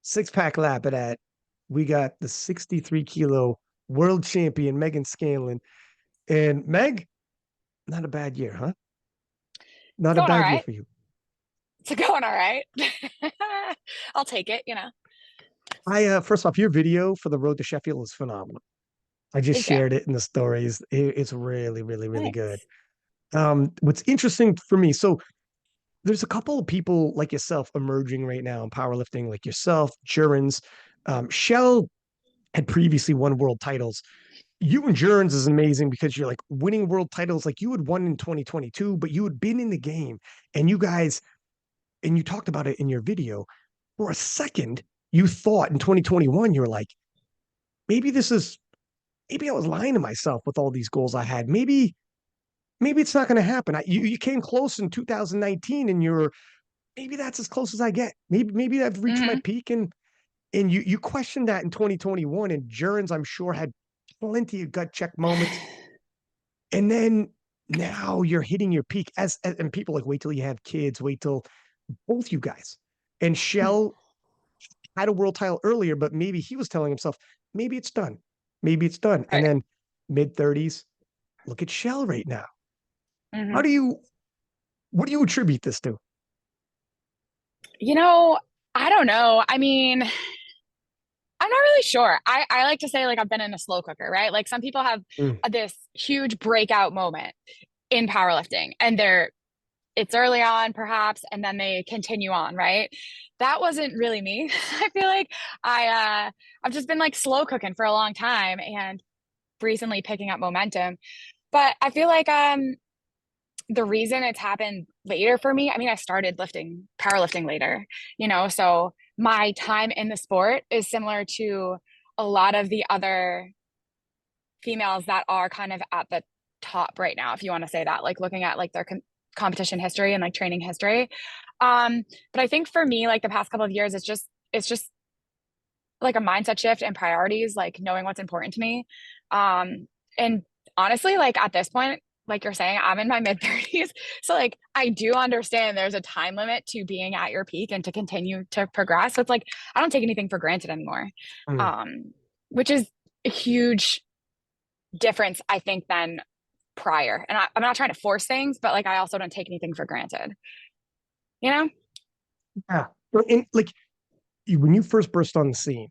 six-pack Lapadat. We got the 63 kilo world champion Megan Scanlon. And Meg, not a bad year, huh? It's Not a going all bad year right. for you. It's going all right. I'll take it. I first off, your video for the road to Sheffield is phenomenal. I just Thank you. shared it in the stories. It's really, really, really good. Thanks. What's interesting for me, so there's a couple of people like yourself emerging right now in powerlifting, like yourself, Jurens. Shell had previously won world titles. You and Jurens is amazing because you're like winning world titles. Like you had won in 2022, but you had been in the game and you guys, and you talked about it in your video. For a second, you thought in 2021, you were like, maybe this is, maybe I was lying to myself with all these goals I had. Maybe it's not going to happen. You came close in 2019 and you're, maybe that's as close as I get. Maybe I've reached my Hmm. peak and you questioned that in 2021 and Jurens, I'm sure had plenty of gut check moments. And then now you're hitting your peak and people like wait till you have kids, wait till both you guys. And Shell had a world title earlier, but maybe he was telling himself, maybe it's done. Maybe it's done. And Right. then mid 30s, look at Shell right now. How Hmm. do you what do you attribute this to? You know, I don't know. I mean, I'm not really sure. I like to say like I've been in a slow cooker, right? Like some people have Mm, this huge breakout moment in powerlifting and it's early on perhaps and then they continue on, right? That wasn't really me. I feel like I've just been like slow cooking for a long time and recently picking up momentum. But I feel like the reason it's happened later for me, I mean, I started lifting powerlifting later, so my time in the sport is similar to a lot of the other females that are kind of at the top right now, if you want to say that, like looking at like their competition history and like training history. But I think for me, like the past couple of years, it's just like a mindset shift and priorities, like knowing what's important to me. And honestly, like at this point, like you're saying, I'm in my mid 30s. So like I do understand there's a time limit to being at your peak and to continue to progress. So it's like I don't take anything for granted anymore. mm. Um, which is a huge difference, I think, than prior. And I'm not trying to force things, but like I also don't take anything for granted, you know? Yeah. And like when you first burst on the scene,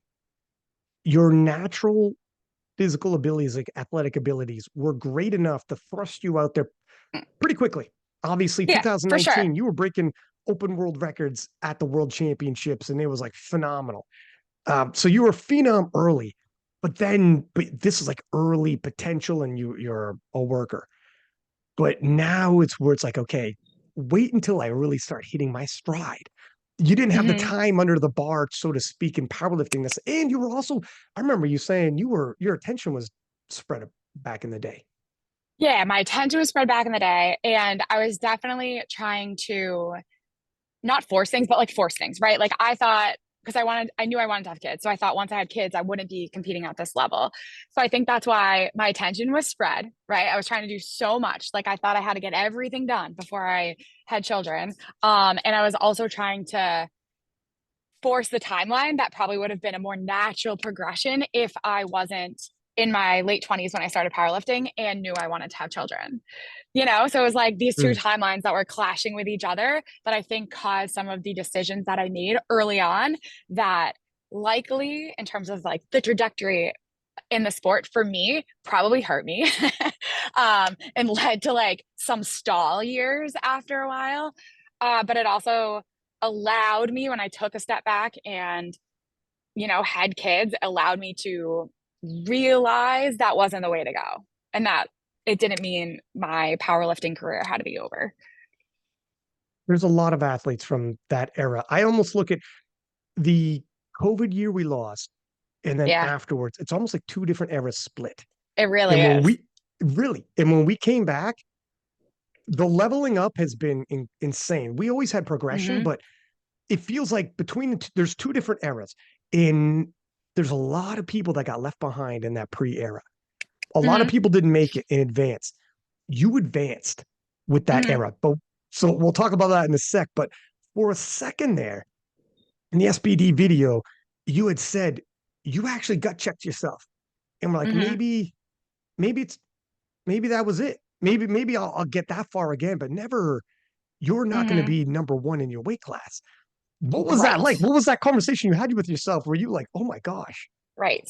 your natural physical abilities, like athletic abilities, were great enough to thrust you out there pretty quickly. Obviously, Yeah, for sure. 2019, you were breaking open world records at the world championships, and it was like phenomenal. So you were a phenom early, but this is like early potential, and you're a worker. But now it's where it's like, okay, wait until I really start hitting my stride. You didn't have the Hmm. time under the bar, so to speak, in powerlifting this. And you were also, I remember you saying your attention was spread back in the day. Yeah, my attention was spread back in the day, and I was definitely trying to not force things, but like force things, right? Like I thought, because I knew I wanted to have kids. So I thought once I had kids, I wouldn't be competing at this level. So I think that's why my attention was spread, right? I was trying to do so much. Like I thought I had to get everything done before I had children. And I was also trying to force the timeline that probably would have been a more natural progression if I wasn't in my late 20s when I started powerlifting and knew I wanted to have children. So it was like these two Mm. timelines that were clashing with each other that I think caused some of the decisions that I made early on that likely in terms of like the trajectory in the sport for me probably hurt me and led to like some stall years after a while. But it also allowed me when I took a step back and, had kids, allowed me to realize that wasn't the way to go and that it didn't mean my powerlifting career had to be over. There's a lot of athletes from that era. I almost look at the COVID year we lost, and then Yeah, afterwards, it's almost like two different eras split. it really And is. when we came back, the leveling up has been insane. We always had progression, Hmm. but it feels like there's two different eras. In There's a lot of people that got left behind in that pre-era. A lot of Hmm. people didn't make it in advance. You advanced with that Hmm. era, but so we'll talk about that in a sec. But for a second there in the SBD video, you had said you actually gut checked yourself, and we're like, Hmm. maybe it's maybe that was it. Maybe I'll get that far again, but never. You're not going to Hmm. be number one in your weight class. What was that Right. like? What was that conversation you had with yourself? Were you like, oh my gosh? Right.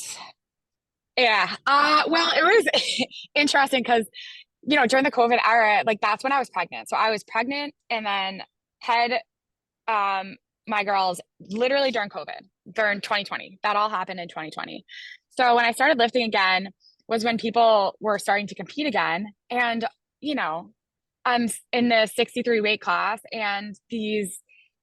Yeah. Well, it was interesting because, during the COVID era, like that's when I was pregnant. So I was pregnant and then had um my girls literally during COVID, during 2020. That all happened in 2020. So when I started lifting again was when people were starting to compete again. And, you know, I'm in the 63 weight class and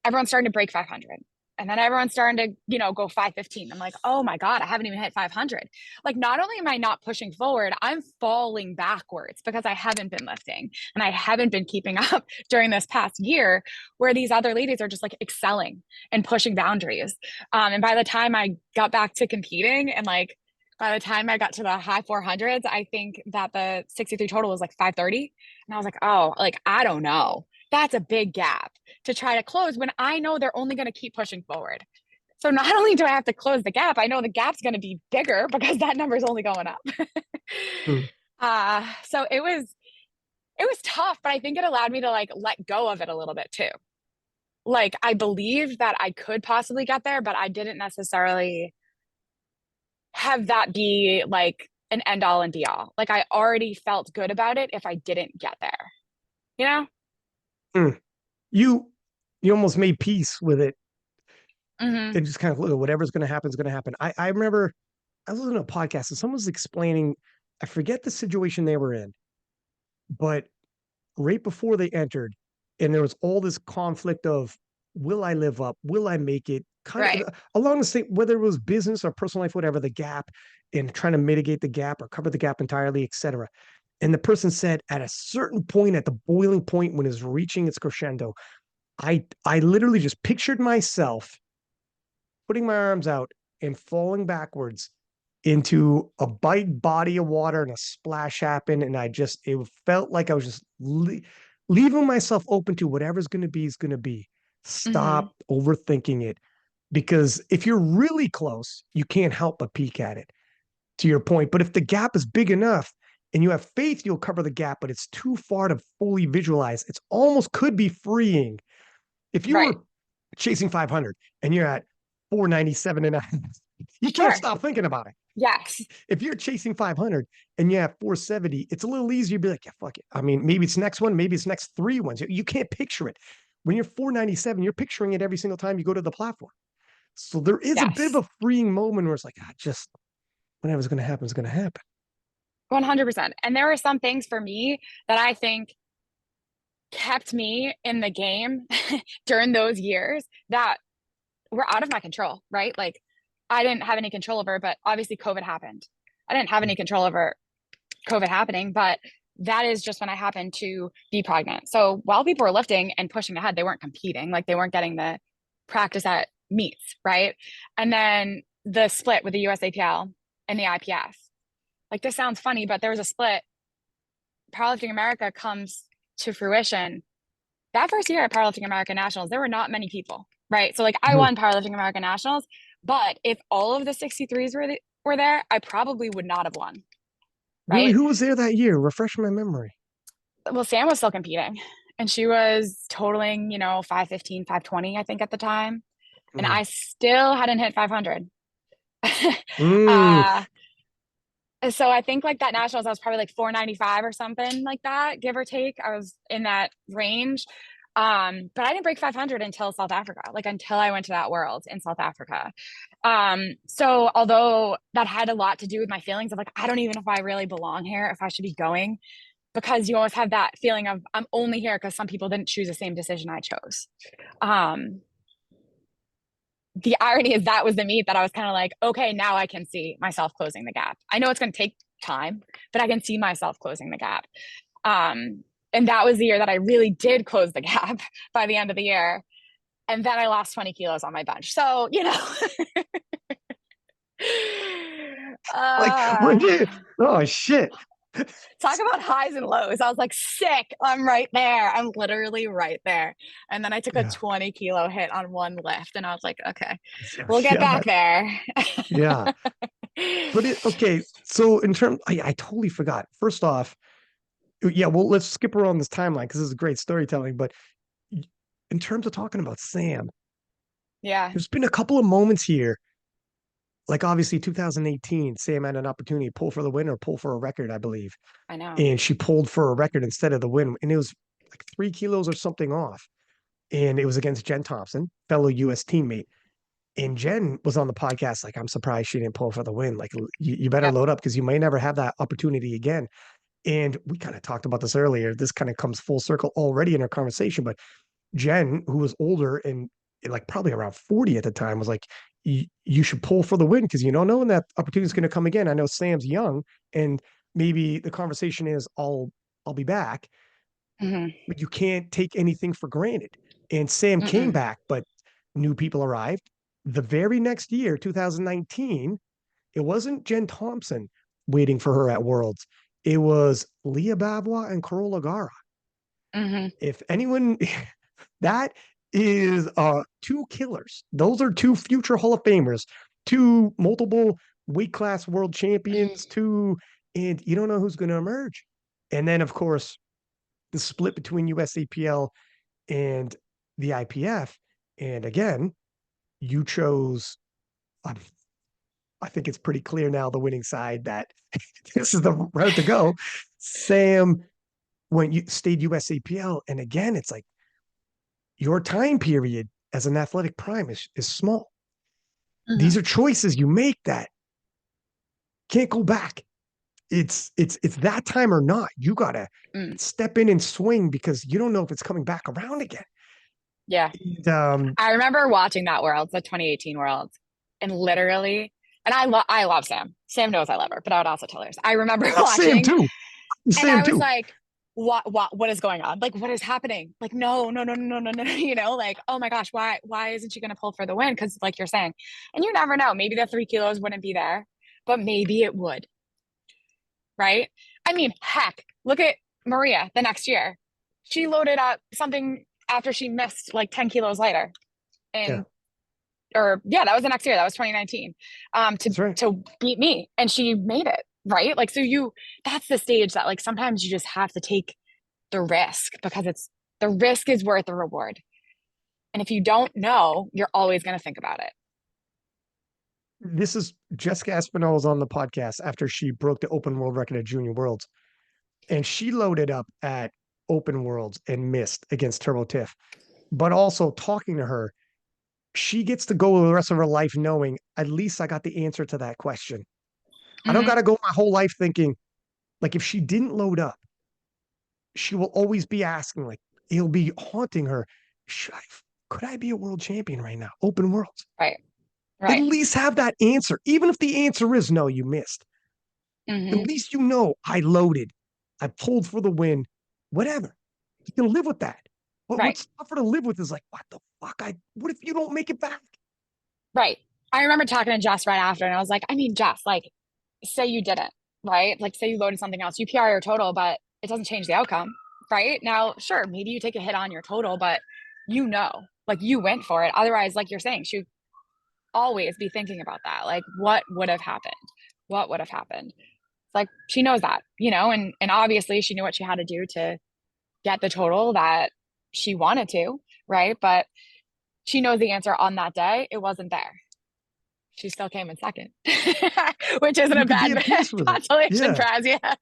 everyone's starting to break 500. And then everyone's starting to, go 515. I'm like, oh my God, I haven't even hit 500. Like, not only am I not pushing forward, I'm falling backwards because I haven't been lifting and I haven't been keeping up during this past year where these other ladies are just like excelling and pushing boundaries. And by the time I got back to competing and like, by the time I got to the high 400s, I think that the 63 total was like 530. And I was like, oh, like, I don't know. That's a big gap to try to close when I know they're only going to keep pushing forward. So not only do I have to close the gap, I know the gap's going to be bigger because that number is only going up. Hmm. So it was tough, but I think it allowed me to like let go of it a little bit too. Like I believed that I could possibly get there, but I didn't necessarily have that be like an end all and be all. Like I already felt good about it if I didn't get there, you know? Hmm. You you almost made peace with it Mm-hmm. and just kind of look, whatever's going to happen is going to happen. I remember I was listening to a podcast and someone was explaining, I forget the situation they were in, but right before they entered, and there was all this conflict of will I live up? Will I make it? Kind of Right. along the same, whether it was business or personal life, whatever, the gap and trying to mitigate the gap or cover the gap entirely, etc. And the person said at a certain point, at the boiling point when it's reaching its crescendo, I literally just pictured myself putting my arms out and falling backwards into a big body of water and a splash happened. And it felt like I was just leaving myself open to whatever's going to be is going to be. Mm-hmm. Stop overthinking it. Because if you're really close, you can't help but peek at it, to your point. But if the gap is big enough and you have faith, you'll cover the gap, but it's too far to fully visualize. It's almost could be freeing. If you Right. were chasing 500 and you're at 497 and a half, you can't Sure. stop thinking about it. Yes. If you're chasing 500 and you have 470, it's a little easier to be like, yeah, fuck it. I mean, maybe it's next one, maybe it's next three ones. You can't picture it. When you're 497, you're picturing it every single time you go to the platform. So there is a bit of Yes. a freeing moment where it's like, just whatever's going to happen is going to happen. 100%. And there were some things for me that I think kept me in the game during those years that were out of my control, right? Like I didn't have any control over, but obviously COVID happened. I didn't have any control over COVID happening, but that is just when I happened to be pregnant. So while people were lifting and pushing ahead, they weren't competing, like they weren't getting the practice at meets, right? And then the split with the USAPL and the IPF. Like this sounds funny, but there was a split. Powerlifting America comes to fruition. That first year at Powerlifting America Nationals, there were not many people, right? So like I Mhm. won Powerlifting America Nationals, but if all of the 63s were there, I probably would not have won, Really, right? who was there that year? Refresh my memory. Well, Sam was still competing and she was totaling, 515, 520, I think at the time. And Mm. I still hadn't hit 500. Mm. uh, so I think like that nationals, I was probably like 495 or something like that, give or take. I was in that range. But I didn't break 500 until South Africa, like until I went to that world in South Africa. So although that had a lot to do with my feelings of like, I don't even know if I really belong here, if I should be going, because you always have that feeling of I'm only here because some people didn't choose the same decision I chose. Um, the irony is that was the meet that I was kind of like, okay, now I can see myself closing the gap. I know it's going to take time, but I can see myself closing the gap. And that was the year that I really did close the gap by the end of the year. And then I lost 20 kilos on my bench. So, Like, when uh, did, oh shit. Talk about highs and lows. I was like, sick. I'm right there. I'm literally right there. And then I took a Yeah. 20-kilo hit on one lift, and I was like, okay, Yeah. we'll get Yeah. back there. Yeah. But okay. So in terms, I totally forgot. First off, yeah, well, let's skip around this timeline because this is great storytelling. But in terms of talking about Sam, Yeah, there's been a couple of moments here, like obviously 2018, Sam had an opportunity to pull for the win or pull for a record, I believe. I know. And she pulled for a record instead of the win. And it was like 3 kilos or something off. And it was against Jen Thompson, fellow US teammate. And Jen was on the podcast, like, I'm surprised she didn't pull for the win. Like, you better Yep. load up because you may never have that opportunity again. And we kind of talked about this earlier. This kind of comes full circle already in our conversation. But Jen, who was older and like probably around 40 at the time, was like, you should pull for the win because you don't know when that opportunity is going to come again. I know Sam's young, and maybe the conversation is I'll be back, Hmm. but you can't take anything for granted. And Sam came Mm-mm. back, but new people arrived. The very next year, 2019, it wasn't Jen Thompson waiting for her at Worlds. It was Lya Bavoil and Carola Gara. Hmm. If anyone, that is two killers. Those are two future Hall of Famers, two multiple weight class world champions, two, and you don't know who's going to emerge. And then, of course, the split between USAPL and the IPF. And again, you chose, um, I think it's pretty clear now, the winning side that this is the route to go. Sam, when you stayed USAPL, and again, it's like your time period as an athletic prime is small. Hmm. These are choices you make that can't go back. It's that time or not. You gotta Mm. step in and swing because you don't know if it's coming back around again. Yeah. And, I remember watching that Worlds, the 2018 Worlds, and literally, and I love Sam. Sam knows I love her, but I would also tell her. I remember Sam watching, too. and Sam I was too. like, what is going on? Like, what is happening? Like, no, no, no, no, no, no, no, like, oh my gosh, why isn't she gonna pull for the win? Because like you're saying, and you never know, maybe the 3 kilos wouldn't be there, but maybe it would, right? I mean, heck, look at Maria the next year. She loaded up something after she missed like 10 kilos later. Yeah, And or yeah, that was the next year. That was 2019. To that's right. to beat me, and she made it, right? Like, so you, that's the stage that like sometimes you just have to take the risk because it's the risk is worth the reward. And if you don't know, you're always going to think about it. This is Jessica Espinal was on the podcast after she broke the open world record at Junior Worlds, and she loaded up at Open Worlds and missed against Turbo Tiff. But also talking to her, she gets to go the rest of her life knowing at least I got the answer to that question. I don't got Mm-hmm. to go my whole life thinking like if she didn't load up, she will always be asking like it'll be haunting her. Should I? Could I be a world champion right now? Open Worlds. Right. At Right. least have that answer, even if the answer is no, you missed. At Mm-hmm. least you know I loaded, I pulled for the win, whatever. You can live with that. But Right. what's tougher to live with is like, what the fuck? What if you don't make it back? Right. I remember talking to Jess right after, and I was like, I mean, Jess, like, say you didn't, right? Like, say you loaded something else, you PR your total, but it doesn't change the outcome, right? Now, sure, maybe you take a hit on your total, but like you went for it. Otherwise, like you're saying, she would always be thinking about that. Like, what would have happened? What would have happened? It's like she knows that, and obviously she knew what she had to do to get the total that she wanted to, right? But she knows the answer on that day. It wasn't there. She still came in second, which isn't You a could be bad at peace with it. consolation Yeah. prize. Yeah.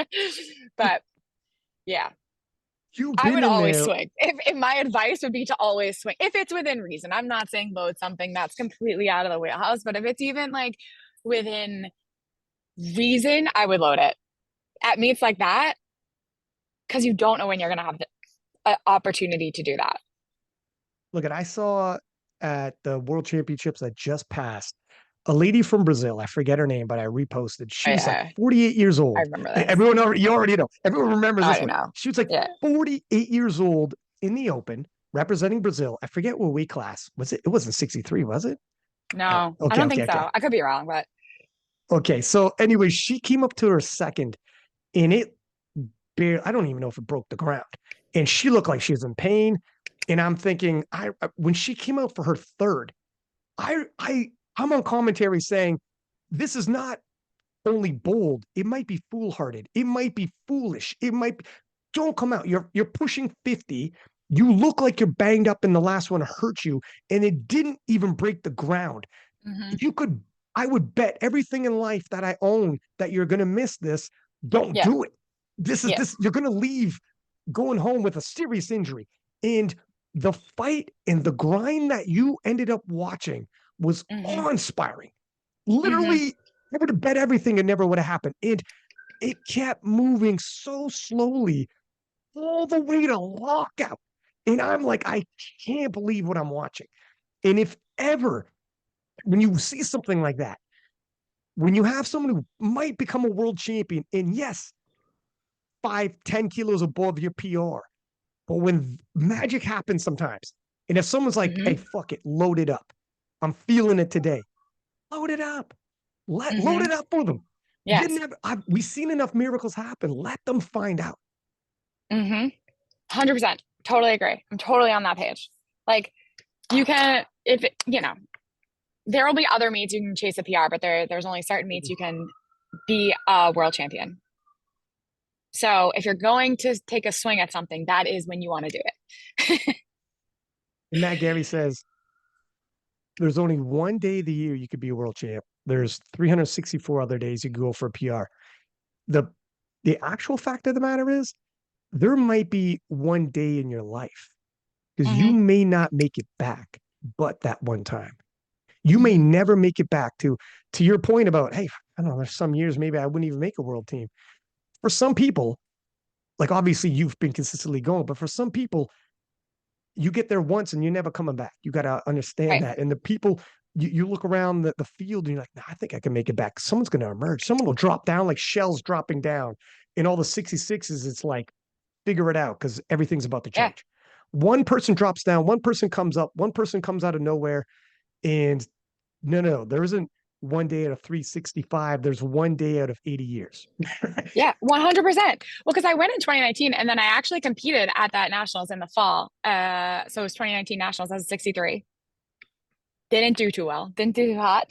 But But yeah, you've I been would in always there. swing. If my advice would be to always swing, if it's within reason. I'm not saying load something that's completely out of the wheelhouse, but if it's even like within reason, I would load it at meets like that because you don't know when you're going to have the opportunity to do that. Look, I saw at the World Championships that just passed a lady from Brazil. I forget her name, but I reposted. She's like I, 48 years I old. remember this. Everyone already, you already know. Everyone remembers I this don't one. know. She was like Yeah. 48 years old in the open, representing Brazil. I forget what weight class was it. It wasn't 63, was it? No, I Okay, don't okay, think okay. so. I could be wrong, but Okay. So anyway, she came up to her second and it barely, I don't even know if it broke the ground. And she looked like she was in pain. And I'm thinking, when she came out for her third, I'm on commentary saying, this is not only bold, it might be foolhardy. It might be foolish. It might be, don't come out. You're pushing 50. You look like you're banged up and the last one hurt you, and it didn't even break the ground. Hmm. You could, I would bet everything in life that I own that you're gonna miss this. Don't Yeah. do it. This is Yeah. this, you're gonna leave going home with a serious injury. And the fight and the grind that you ended up watching was Hmm. awe-inspiring. Hmm. Literally, I would have bet everything it never would have happened. And it kept moving so slowly all the way to lockout. And I'm like, I can't believe what I'm watching. And if ever, when you see something like that, when you have someone who might become a world champion, and yes, 5, 10 kilos above your PR, but when magic happens sometimes, and if someone's like, hey, Hmm. fuck it, load it up. I'm feeling it today. Load it up. Load Hmm. it up for them. You Yes. never, we've seen enough miracles happen. Let them find out. Hmm. 100%. Totally agree. I'm totally on that page. Like you can, if it, there will be other meets you can chase a PR, but there's only certain meets you can be a world champion. So if you're going to take a swing at something, that is when you want to do it. And Matt Gary says there's only one day of the year you could be a world champ. There's 364 other days you could go for a PR. The the actual fact of the matter is there might be one day in your life because you Hmm. may not make it back, but that one time. You may Hmm. never make it back to your point about, hey, I don't know, there's some years maybe I wouldn't even make a world team. For some people, like obviously you've been consistently going, but for some people, you get there once and you're never coming back. You got to understand Right. that. And the people, you look around the field and you're like, nah, I think I can make it back. Someone's going to emerge. Someone will drop down like shells dropping down. In all the 66s, it's like, figure it out because everything's about to Yeah. change. One person drops down, one person comes up, one person comes out of nowhere. And no, there isn't one day out of 365. There's one day out of 80 years. Yeah, 100%. Well, because I went in 2019 and then I actually competed at that nationals in the fall. So it was 2019 nationals. I was 63. Didn't do too well. Didn't do too hot.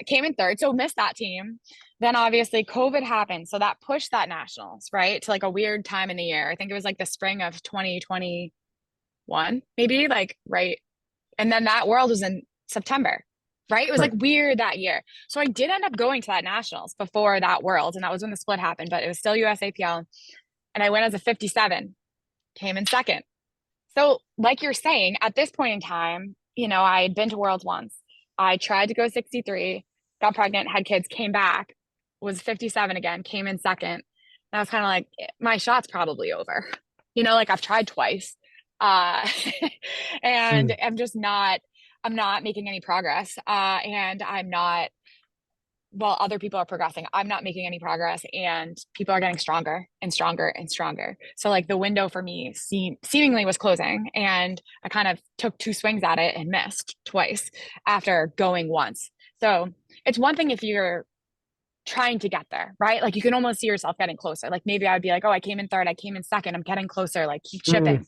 Came in third, so missed that team. Then obviously COVID happened, so that pushed that nationals right to like a weird time in the year. I think it was like the spring of 2021, maybe like right. And then that world was in September, right? It was like Right. weird that year. So I did end up going to that nationals before that world, and that was when the split happened. But it was still USAPL, and I went as a 57, came in second. So, like you're saying, at this point in time, I had been to Worlds once. I tried to go 63, got pregnant, had kids, came back, was 57 again, came in second. And I was kind of like, my shot's probably over. Like I've tried twice. Uh, and Mm. I'm not making any progress. And I'm not, while other people are progressing, I'm not making any progress, and people are getting stronger and stronger and stronger. So like the window for me seemingly was closing, and I kind of took two swings at it and missed twice after going once. So it's one thing if you're trying to get there, right? Like you can almost see yourself getting closer. Like maybe I would be like, oh, I came in third, I came in second, I'm getting closer, like keep Mm. chipping.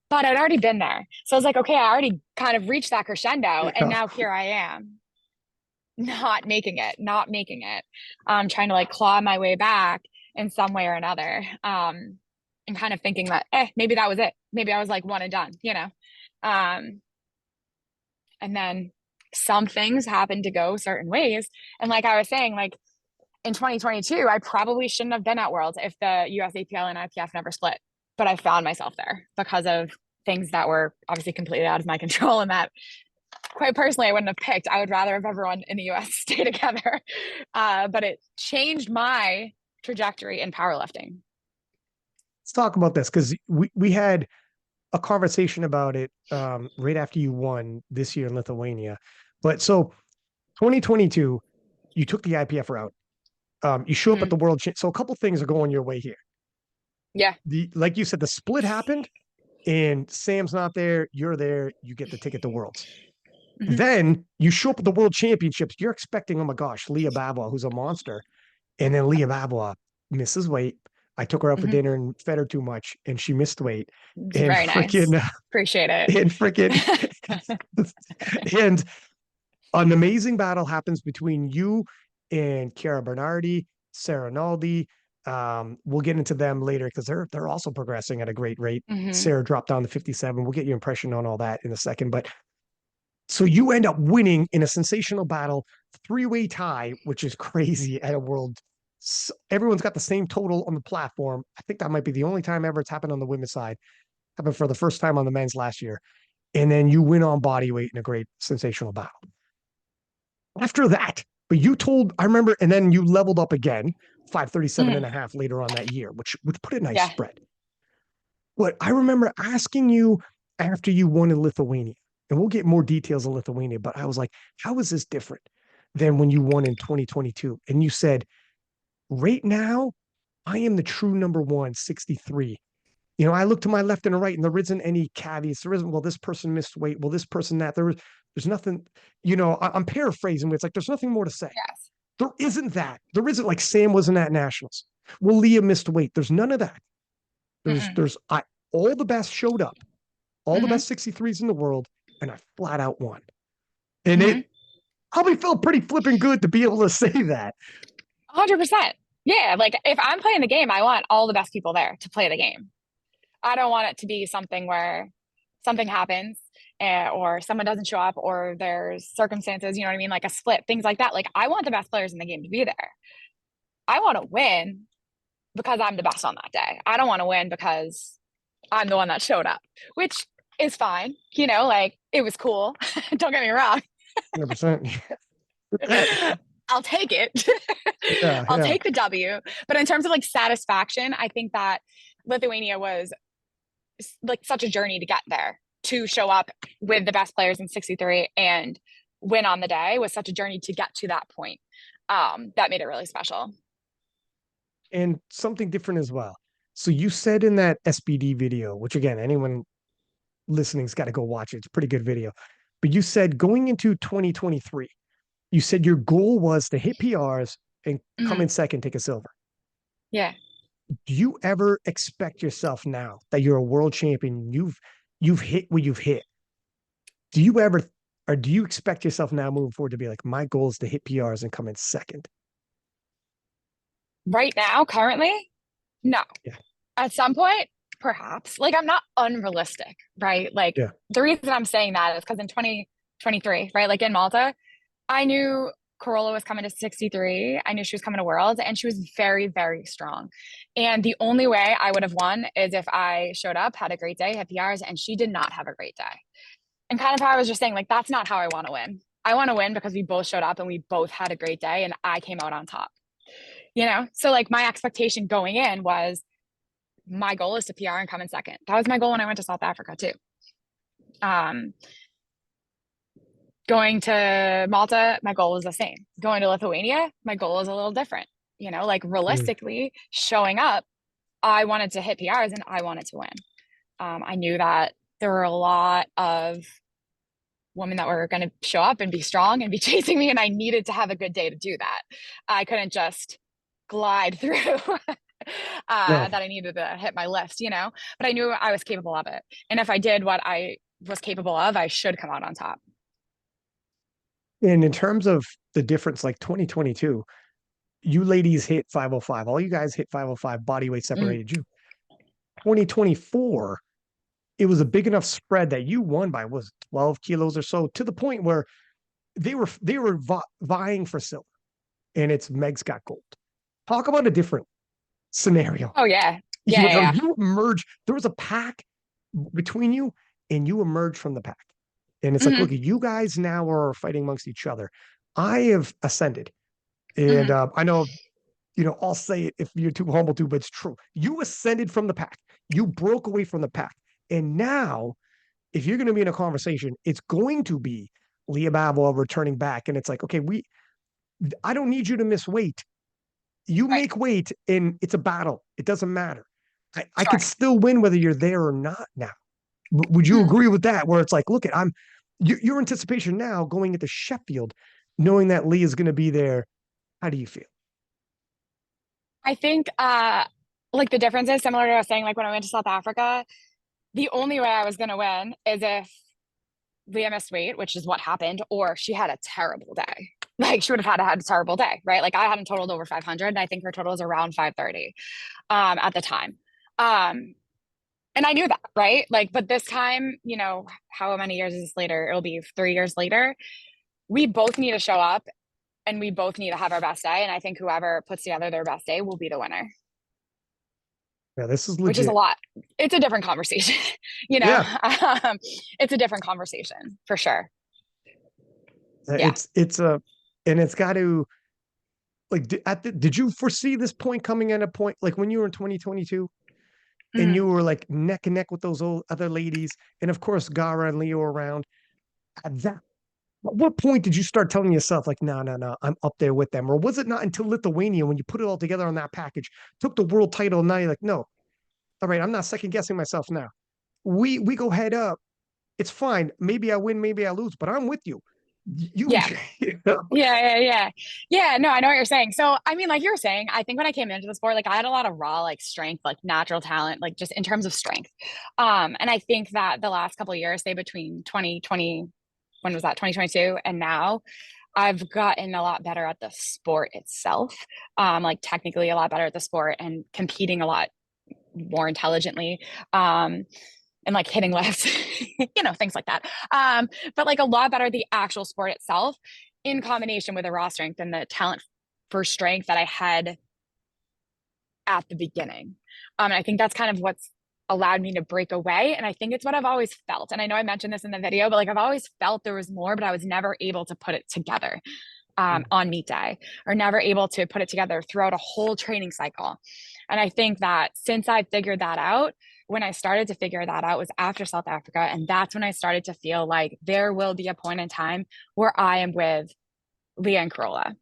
But I'd already been there. So I was like, okay, I already kind of reached that crescendo, and Yeah. now here I am not making it. Trying to like claw my way back in some way or another. And kind of thinking that, maybe that was it. Maybe I was like one and done. Um, and then some things happen to go certain ways. And like I was saying, like in 2022, I probably shouldn't have been at Worlds if the USAPL and IPF never split. But I found myself there because of things that were obviously completely out of my control, and that quite personally, I wouldn't have picked. I would rather have everyone in the US stay together. But it changed my trajectory in powerlifting. Let's talk about this because we had a conversation about it right after you won this year in Lithuania. But so 2022, you took the IPF route. You show up at Mm-hmm. the world. So a couple things are going your way here. Yeah. Like you said, the split happened, and Sam's not there. You're there. You get the ticket to Worlds. Hmm. Then you show up at the World Championships. You're expecting, oh my gosh, Lya Bavoil, who's a monster, and then Lya Bavoil misses weight. I took her out for Hmm. dinner and fed her too much, and she missed weight. It's And very nice. freaking, Appreciate it. and freaking, and an amazing battle happens between you and Chiara Bernardi, Sarah Naldi. We'll get into them later because they're also progressing at a great rate. Hmm. Sarah dropped down to 57. We'll get your impression on all that in a second. But so you end up winning in a sensational battle, three-way tie, which is crazy at a world. So everyone's got the same total on the platform. I think that might be the only time ever it's happened on the women's side. Happened for the first time on the men's last year. And then you win on body weight in a great sensational battle. After that, but you told, I remember, and then you leveled up again, 537 and Hmm. a half later on that year, which put a nice Yeah. spread. But I remember asking you after you won in Lithuania, and we'll get more details on Lithuania, but I was like, how is this different than when you won in 2022? And you said, right now, I am the true number one, 63. I look to my left and right, and there isn't any caveats. There isn't, well, this person missed weight. Well, this person that. There's nothing, I'm paraphrasing, but it's like there's nothing more to say. Yes. There isn't that. There isn't like Sam wasn't at nationals. Well, Lya missed weight. There's none of that. There's Mm-mm. there's I all the best showed up, all the Hmm. best 63s in the world, and I flat out won. And Hmm. it probably felt pretty flipping good to be able to say that. 100%. Yeah. Like if I'm playing the game, I want all the best people there to play the game. I don't want it to be something where something happens or someone doesn't show up or there's circumstances, you know what I mean? Like a split, things like that. Like I want the best players in the game to be there. I want to win because I'm the best on that day. I don't want to win because I'm the one that showed up, which is fine. Like it was cool. Don't get me wrong. 100%. I'll take it. Yeah, I'll yeah. take the W. But in terms of like satisfaction, I think that Lithuania was like such a journey to get there, to show up with the best players in 63 and win on the day was such a journey to get to that point. That made it really special. And something different as well. So you said in that SBD video, which again, anyone listening's got to go watch it. It's a pretty good video. But you said going into 2023, you said your goal was to hit PRs and come Mhm. in second, take a silver. Yeah. Do you ever expect yourself now that you're a world champion, you've hit what you've hit? Do you ever or do you expect yourself now moving forward to be like, my goal is to hit PRs and come in second? Right now, currently, no. Yeah. At some point, perhaps. Like I'm not unrealistic, right? Like Yeah. the reason I'm saying that is because in 2023, right, like in Malta, I knew Corolla was coming to 63. I knew she was coming to Worlds, and she was very, very strong. And the only way I would have won is if I showed up, had a great day, had PRs, and she did not have a great day. And kind of how I was just saying, like, that's not how I want to win. I want to win because we both showed up and we both had a great day and I came out on top. So like my expectation going in was my goal is to PR and come in second. That was my goal when I went to South Africa too. Um, Going to Malta, my goal was the same. Going to Lithuania, my goal is a little different. Like Mm. realistically showing up, I wanted to hit PRs and I wanted to win. I knew that there were a lot of women that were going to show up and be strong and be chasing me, and I needed to have a good day to do that. I couldn't just glide through. No. That I needed to hit my list, but I knew I was capable of it. And if I did what I was capable of, I should come out on top. And in terms of the difference, like 2022, you ladies hit 505. All you guys hit 505, body weight Mm. separated you. 2024, it was a big enough spread that you won by was 12 kilos or so, to the point where they were vying for silver, and it's Meg's got gold. Talk about a different scenario. Oh yeah. Yeah, yeah, yeah. You emerge. There was a pack between you, and you emerge from the pack. And it's like, Hmm. look, you guys now are fighting amongst each other. I have ascended, and Hmm. I know, I'll say it if you're too humble to, but it's true. You ascended from the pack. You broke away from the pack, and now, if you're going to be in a conversation, it's going to be Lya Bavoil returning back, and it's like, okay, I don't need you to miss weight. You Right. make weight, and it's a battle. It doesn't matter. I could Sure. still win whether you're there or not now. Would you Mhm. agree with that? Where it's like, look, Your anticipation now going into Sheffield, knowing that Lee is going to be there, how do you feel? I think like the difference is similar to what I was saying, like when I went to South Africa, the only way I was gonna win is if Lya missed weight, which is what happened, or she had a terrible day. Like she would have had a terrible day, right? Like I hadn't totaled over 500, and I think her total was around 530 at the time. Um, and I knew that, right? Like, but this time, you know, how many years is this later? It'll be 3 years later. We both need to show up and we both need to have our best day. And I think whoever puts together their best day will be the winner, Yeah, this is which is a legit. lot. It's a different conversation, you know. Yeah, It's a different conversation for sure. Yeah. it's a, and it's got to like did you foresee this point coming at a point like when you were in 2022 and you Mhm. were like neck and neck with those old other ladies, and of course Gara and Leo around at that. At what point did you start telling yourself like, no, no, no, I'm up there with them? Or was it not until Lithuania when you put it all together on that package, took the world title, and now you're like, no, all right, I'm not second guessing myself now. We go head up. It's fine. Maybe I win, maybe I lose, but I'm with you. You, Yeah. you know? Yeah. Yeah, no, I know what you're saying. So, I mean, like you were saying, I think when I came into the sport, like I had a lot of raw, like strength, like natural talent, like just in terms of strength. And I think that the last couple of years, say between 2020, when was that, 2022, and now, I've gotten a lot better at the sport itself. Like technically a lot better at the sport and competing a lot more intelligently. And like hitting lifts, you know, things like that. But like a lot better the actual sport itself in combination with the raw strength and the talent for strength that I had at the beginning. And I think that's kind of what's allowed me to break away. And I think it's what I've always felt. And I know I mentioned this in the video, but like I've always felt there was more, but I was never able to put it together on meet day or never able to put it together throughout a whole training cycle. And I think that since I figured that out, when I started to figure that out was after South Africa. And that's when I started to feel like there will be a point in time where I am with Lya and Carola.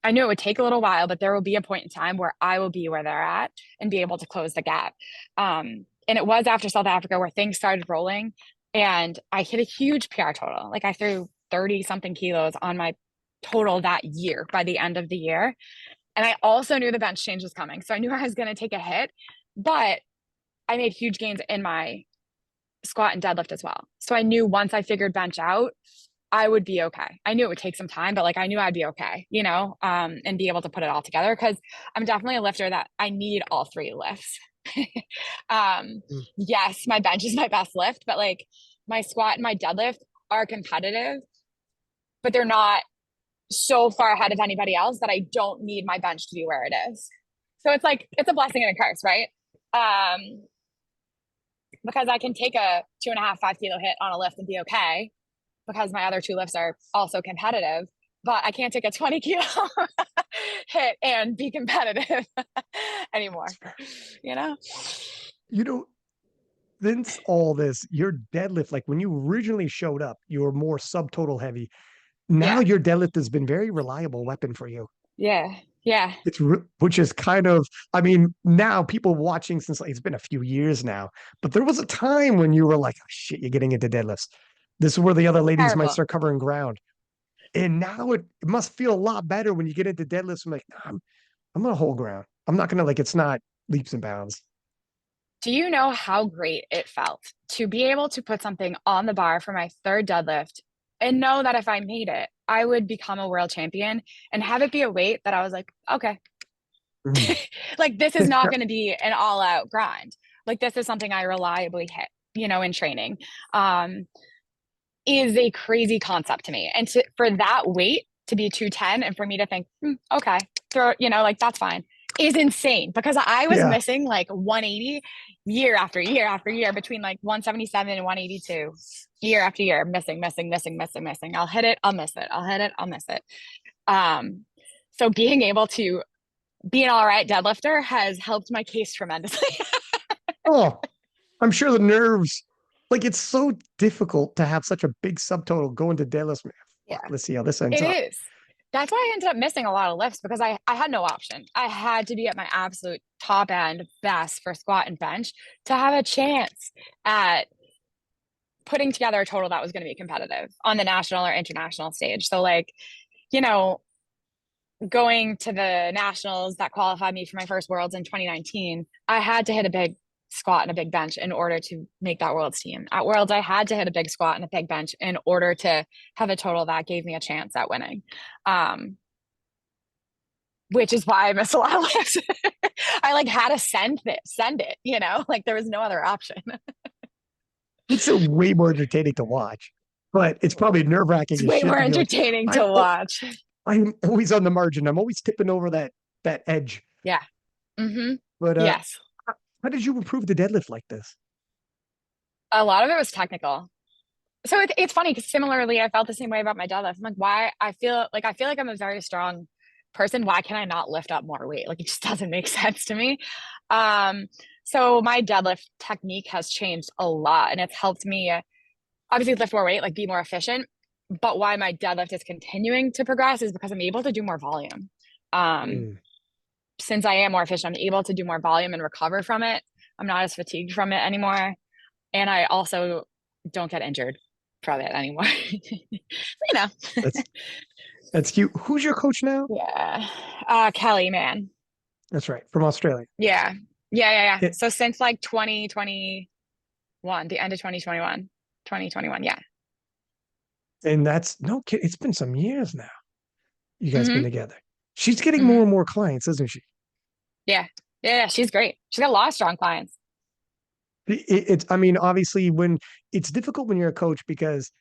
I knew it would take a little while, but there will be a point in time where I will be where they're at and be able to close the gap. And it was after South Africa where things started rolling and I hit a huge PR total. Like I threw 30 something kilos on my total that year by the end of the year. And I also knew the bench change was coming. So I knew I was going to take a hit, but I made huge gains in my squat and deadlift as well. So I knew once I figured bench out, I would be okay. I knew it would take some time, but like I knew I'd be okay, you know, and be able to put it all together because I'm definitely a lifter that I need all three lifts. um, yes, my bench is my best lift, but like my squat and my deadlift are competitive, but they're not so far ahead of anybody else that I don't need my bench to be where it is. So it's like it's a blessing and a curse, right? Um, because I can take a 2.5, 5 kilo hit on a lift and be okay because my other two lifts are also competitive, but I can't take a 20 kilo hit and be competitive anymore, you know? You know, since all this, your deadlift, like when you originally showed up, you were more subtotal heavy. Now Yeah. your deadlift has been very reliable weapon for you. Yeah. Yeah. Which is kind of, I mean, now people watching since like, it's been a few years now, but there was a time when you were like, oh, shit, you're getting into deadlifts. This is where the other ladies might Terrible. start covering ground. And now it must feel a lot better when you get into deadlifts. I'm like, nah, I'm gonna hold ground. I'm not gonna like it's not leaps and bounds. Do you know how great it felt to be able to put something on the bar for my third deadlift and know that if I made it, I would become a world champion and have it be a weight that I was like, okay, Mm. like this is not going to be an all out grind. Like this is something I reliably hit, you know, in training. Um, is a crazy concept to me. And for that weight to be 210 and for me to think, okay, throw it, you know, like that's fine is insane because I was Yeah. missing like 180 year after year after year between like 177 and 182 year after year, missing. I'll hit it, I'll miss it. I'll hit it, I'll miss it. So being able to be an all right deadlifter has helped my case tremendously. Oh, I'm sure the nerves, like it's so difficult to have such a big subtotal go into deadlifts. Man, fuck, Yeah. let's see how this ends It up. is. That's why I ended up missing a lot of lifts because I had no option. I had to be at my absolute top end best for squat and bench to have a chance at putting together a total that was going to be competitive on the national or international stage. So like, you know, going to the nationals that qualified me for my first worlds in 2019, I had to hit a big squat and a big bench in order to make that worlds team. At worlds, I had to hit a big squat and a big bench in order to have a total that gave me a chance at winning. Which is why I missed a lot of lifts. I like had to send it, you know, like there was no other option. It's a way more entertaining to watch, but it's probably nerve It's wracking as way shit more to be like, entertaining I'm to watch. I'm always on the margin. I'm always tipping over that edge. Yeah. Mm-hmm. But Yes. how did you improve the deadlift like this? A lot of it was technical. So it's funny because similarly, I felt the same way about my deadlift. I'm like, why? I feel like I'm a very strong person. Why can I not lift up more weight? Like it just doesn't make sense to me. Um, so my deadlift technique has changed a lot, and it's helped me obviously lift more weight, like be more efficient. But why my deadlift is continuing to progress is because I'm able to do more volume. Um, Mm. since I am more efficient, I'm able to do more volume and recover from it. I'm not as fatigued from it anymore, and I also don't get injured from it anymore. You know. That's that's cute. Who's your coach now? Yeah. Kelly, man. That's right, from Australia. Yeah. Yeah. It, So since like 2021, the end of 2021, 2021. Yeah. and that's no kid. It's been some years now. You guys been Mm-hmm. together. She's getting more Mm-hmm. and more clients, isn't she? Yeah. Yeah. She's great. She's got a lot of strong clients. It's, I mean, obviously, when it's difficult when you're a coach because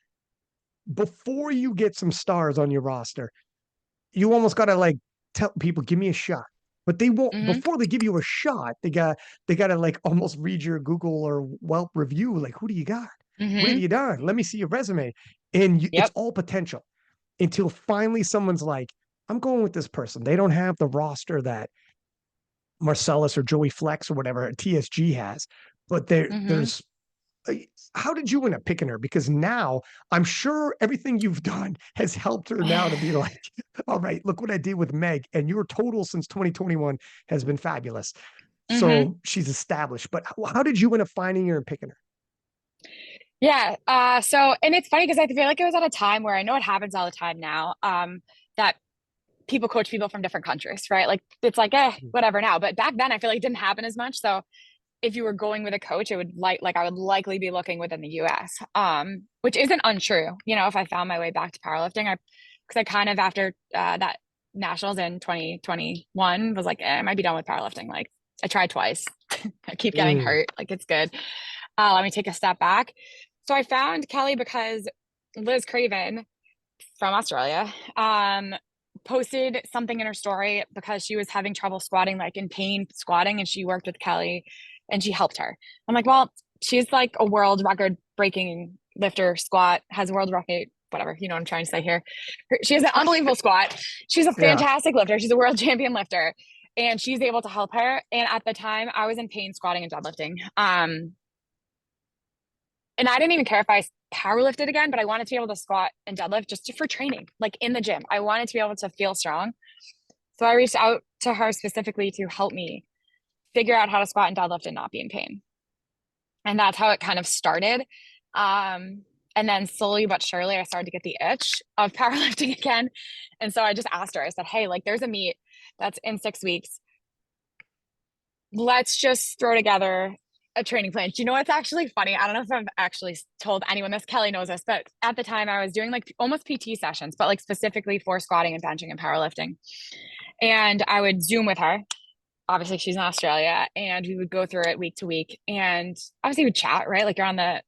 before you get some stars on your roster, you almost got to like tell people, give me a shot. But they won't, Mm-hmm. before they give you a shot, they got to like almost read your Google or Yelp review. Like, who do you got? What have Mm-hmm. you done? Let me see your resume. And it's Yep. all potential until finally someone's like, I'm going with this person. They don't have the roster that Marcellus or Joey Flex or whatever TSG has, but Mm-hmm. there's how did you end up picking her? Because now I'm sure everything you've done has helped her now to be like, all right, look what I did with Meg, and your total since 2021 has been fabulous. Mm-hmm. So she's established. But how did you end up finding her and picking her? Yeah. So, and it's funny because I feel like it was at a time where I know it happens all the time now, that people coach people from different countries, right? Like it's like, whatever now. But back then I feel like it didn't happen as much. So if you were going with a coach, it would like I would likely be looking within the US, which isn't untrue. You know, if I found my way back to powerlifting, because I kind of after that nationals in 2021 was like, I might be done with powerlifting. Like I tried twice. I keep getting Mm. hurt. Like it's good. Let me take a step back. So I found Kelly because Liz Craven from Australia posted something in her story because she was having trouble squatting, like in pain squatting, and she worked with Kelly and she helped her. I'm like, well, she's like a world record breaking lifter squat, has a world record, whatever, you know what I'm trying to say here. She has an unbelievable squat. She's a Yeah. fantastic lifter. She's a world champion lifter. And she's able to help her. And at the time, I was in pain squatting and deadlifting. And I didn't even care if I power lifted again, but I wanted to be able to squat and deadlift just for training, like in the gym. I wanted to be able to feel strong. So I reached out to her specifically to help me figure out how to squat and deadlift and not be in pain. And that's how it kind of started. And then slowly but surely, I started to get the itch of powerlifting again. And so I just asked her, I said, hey, like there's a meet that's in 6 weeks. Let's just throw together a training plan. Do you know what's actually funny? I don't know if I've actually told anyone this. Kelly knows this, but at the time I was doing like almost PT sessions, but like specifically for squatting and benching and powerlifting. And I would Zoom with her. Obviously, she's in Australia, and we would go through it week to week. And obviously, we'd chat, right? Like you're on the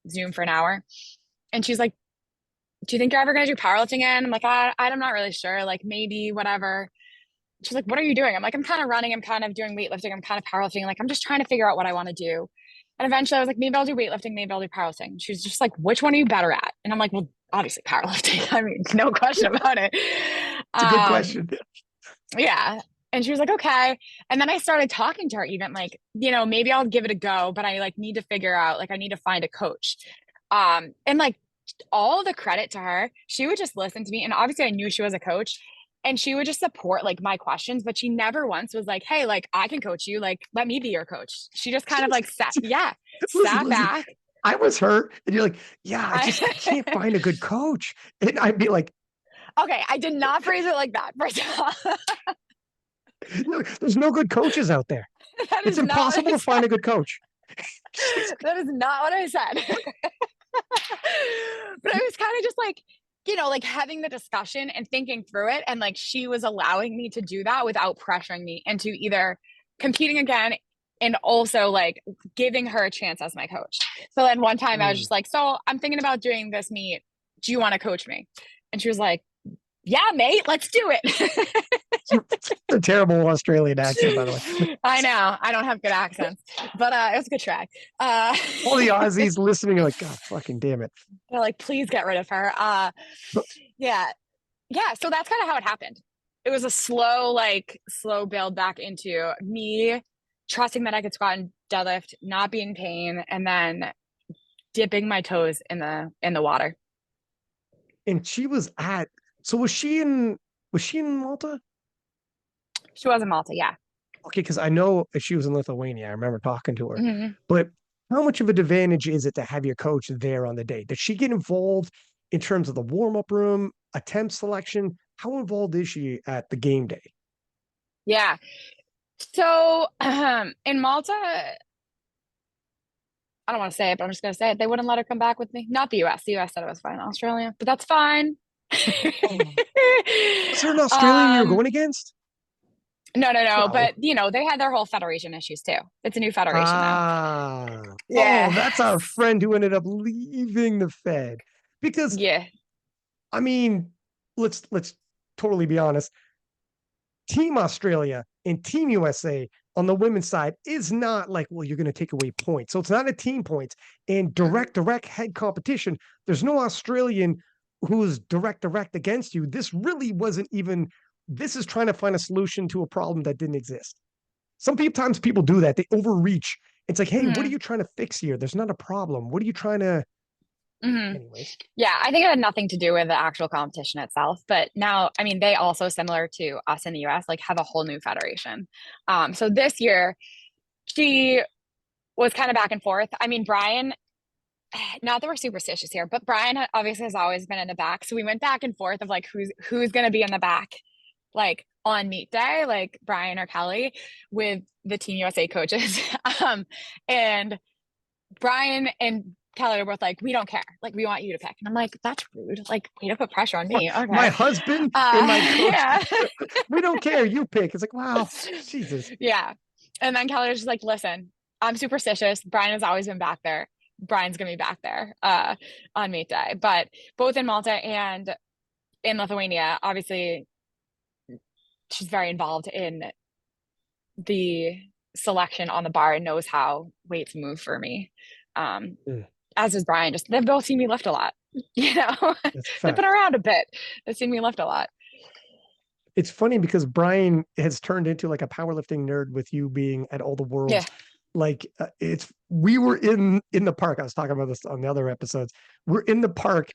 Zoom for an hour. And she's like, do you think you're ever going to do powerlifting again? I'm like, I'm not really sure. Like maybe, whatever. She's like, what are you doing? I'm like, I'm kind of running. I'm kind of doing weightlifting. I'm kind of powerlifting. Like, I'm just trying to figure out what I want to do. And eventually I was like, maybe I'll do weightlifting. Maybe I'll do powerlifting. She was just like, which one are you better at? And I'm like, well, obviously powerlifting. I mean, no question about it. It's a good Um, question. yeah. And she was like, okay. And then I started talking to her even like, you know, maybe I'll give it a go, but I like need to figure out, like, I need to find a coach. And like all the credit to her, she would just listen to me. And obviously I knew she was a coach and she would just support like my questions, but she never once was like, hey, like I can coach you. Like, let me be your coach. She just kind of like sat Listen, back. I was hurt. And you're like, yeah, I can't I, find a good coach. And I'd be like, okay, I did not phrase it like that. First of all, there's no good coaches out there. that It's is not what impossible I to find said. a good coach. She's That is not what I said. But I was kind of just like, like having the discussion and thinking through it. And like she was allowing me to do that without pressuring me into either competing again and also like giving her a chance as my coach. So then one time I was mm, just like, so I'm thinking about doing this meet. Do you want to coach me? And she was like, yeah, mate, let's do it. a terrible Australian accent, by the way. I know. I don't have good accents, but it was a good try. All the Aussies listening are like, God fucking damn it. They're like, please get rid of her. But Yeah. Yeah. So that's kind of how it happened. It was a slow build back into me trusting that I could squat and deadlift, not be in pain, and then dipping my toes in the water. and she was at so was she in Malta? She was in Malta, yeah. Okay, because I know she was in Lithuania. I remember talking to her. Mm-hmm. But how much of an advantage is it to have your coach there on the day? Does she get involved in terms of the warm-up room, attempt selection? How involved is she at the game day? Yeah. So in Malta, I don't want to say it, but I'm just going to say it. They wouldn't let her come back with me. Not the US. The US said it was fine. Australia, but that's fine. Oh, was there an Australian you were um, going against? no. No. But they had their whole federation issues too. It's a new federation now. Ah. Oh, Yeah. that's our friend who ended up leaving the Fed. Because Yeah. I mean, let's totally be honest. Team Australia and Team USA on the women's side is not like, well, you're going to take away points. So it's not a team points and Mm-hmm. direct head competition. There's no Australian who's direct against you. This really wasn't even, this is trying to find a solution to a problem that didn't exist. Sometimes people do that. They overreach. It's like, hey, what are Mm-hmm. you trying to fix here? There's not a problem. What are you trying to, Mm-hmm. anyways? Yeah, I think it had nothing to do with the actual competition itself. But now, I mean, they also, similar to us in the US, like have a whole new federation. So this year, she was kind of back and forth. I mean, Brian, not that we're superstitious here, but Brian obviously has always been in the back. So we went back and forth of like who's going to be in the back, like on meet day, like Brian or Kelly with the Team USA coaches. And Brian and Kelly are both like, we don't care. Like, we want you to pick. And I'm like, that's rude. Like, way to put pressure on me. My Okay. husband and my coach, Yeah. we don't care. You pick. It's like, wow, Jesus. Yeah. And then Kelly was just like, listen, I'm superstitious. Brian has always been back there. Brian's gonna be back there on meet day. But both in Malta and in Lithuania, obviously she's very involved in the selection on the bar and knows how weights move for me. Um, Mm, as is Brian. Just they've both seen me lift a lot. that's a They've been fact. around a bit. They've seen me lift a lot. It's funny because Brian has turned into like a powerlifting nerd with you being at all the Yeah. worlds. Like it's we were in the park. I was talking about this on the other episodes. We're in the park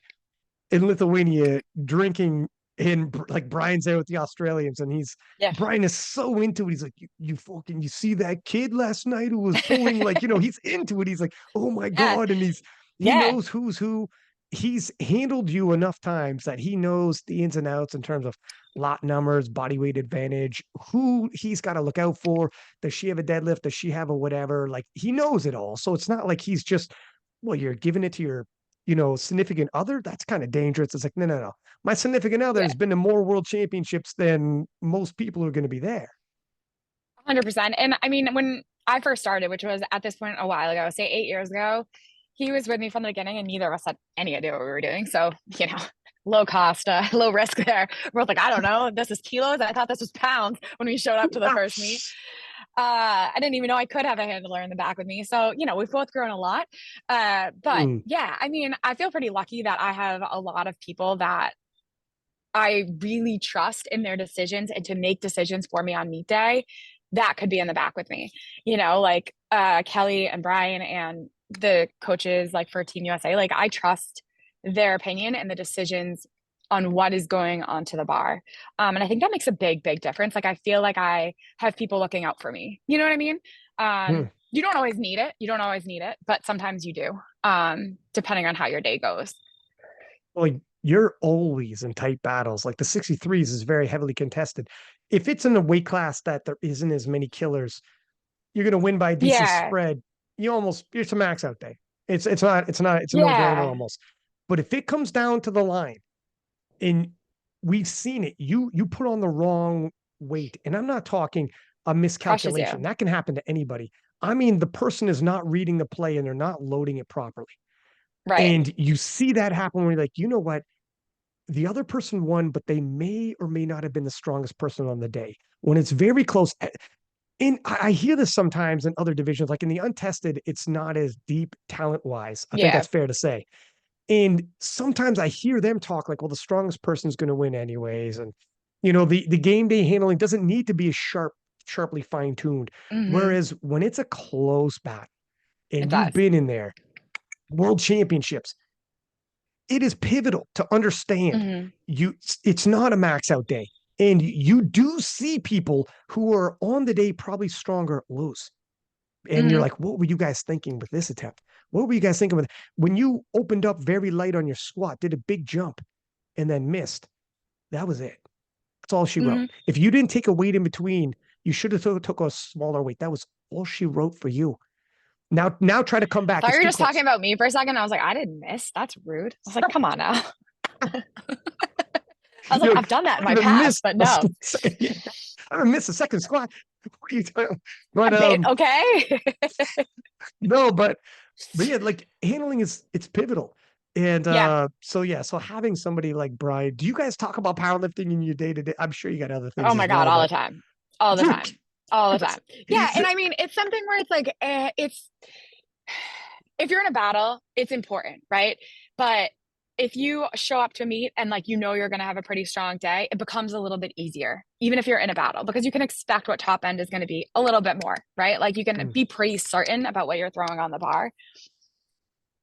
in Lithuania drinking, and like Brian's there with the Australians, and Yeah. Brian is so into it. He's like, you fucking, you see that kid last night who was pulling, like, he's into it. He's like, oh my Yeah. God. And he Yeah. knows who's who. He's handled you enough times that he knows the ins and outs in terms of lot numbers, body weight advantage, who he's got to look out for. Does she have a deadlift? Does she have a whatever? Like he knows it all. So it's not like he's just, well, you're giving it to your significant other, that's kind of dangerous. It's like, no. My significant other Yeah. has been to more world championships than most people who are going to be there. 100%. And I mean, when I first started, which was at this point a while ago, say 8 years ago, he was with me from the beginning and neither of us had any idea what we were doing. So, low cost, low risk there. We're both like, I don't know. This is kilos. I thought this was pounds when we showed up to the Ah, first meet. I didn't even know I could have a handler in the back with me. So, we've both grown a lot. But mm, yeah, I mean, I feel pretty lucky that I have a lot of people that I really trust in their decisions and to make decisions for me on meet day that could be in the back with me. Like Kelly and Brian and the coaches like for Team USA, like I trust their opinion and the decisions on what is going on to the bar. And I think that makes a big difference. Like I feel like I have people looking out for me. You know what I mean? mm. You don't always need it. You don't always need it, but sometimes you do. depending on how your day goes. Well, you're always in tight battles. Like the 63s is very heavily contested. If it's in a weight class that there isn't as many killers, you're gonna win by a decent Yeah. spread. It's a max out day. It's a no-brainer Yeah. almost. But if it comes down to the line, and we've seen it, you put on the wrong weight. And I'm not talking a Crushes miscalculation. you. That can happen to anybody. I mean, the person is not reading the play and they're not loading it properly. Right. And you see that happen when you're like, you know what? The other person won, but they may or may not have been the strongest person on the day. When it's very close, and I hear this sometimes in other divisions, like in the untested, it's not as deep talent wise. I think Yeah. that's fair to say. And sometimes I hear them talk like, well, the strongest person's going to win anyways. And, the game day handling doesn't need to be as sharply fine tuned. Hmm. Whereas when it's a close battle It and you've does. been in there, world championships, it is pivotal to understand Hmm. it's not a max out day. And you do see people who are on the day probably stronger lose. And you're Hmm. like, what were you guys thinking with this attempt? What were you guys thinking with when you opened up very light on your squat, did a big jump and then missed? That was it. That's all she wrote. Hmm. If you didn't take a weight in between, you should have took a smaller weight. That was all she wrote for you. Now try to come I back. thought It's you were too just talking close. about me for a second. I was like, I didn't miss. That's rude. I was like, come on now. I was like, You're like, I've done I that in haven't my even past, missed but a no. second. I haven't missed a second squat. What are you talking? A But bit, okay. no, but yeah, like handling it's pivotal. And Yeah. so having somebody like Brian, do you guys talk about powerlifting in your day to day? I'm sure you got other Oh things my as God, well, all the but time. All the time. All the time. Yeah. yeah, And I mean, it's something where it's like, it's, if you're in a battle, it's important, right? But if you show up to meet and like you're going to have a pretty strong day, it becomes a little bit easier, even if you're in a battle, because you can expect what top end is going to be a little bit more, right? Like you can mm, be pretty certain about what you're throwing on the bar.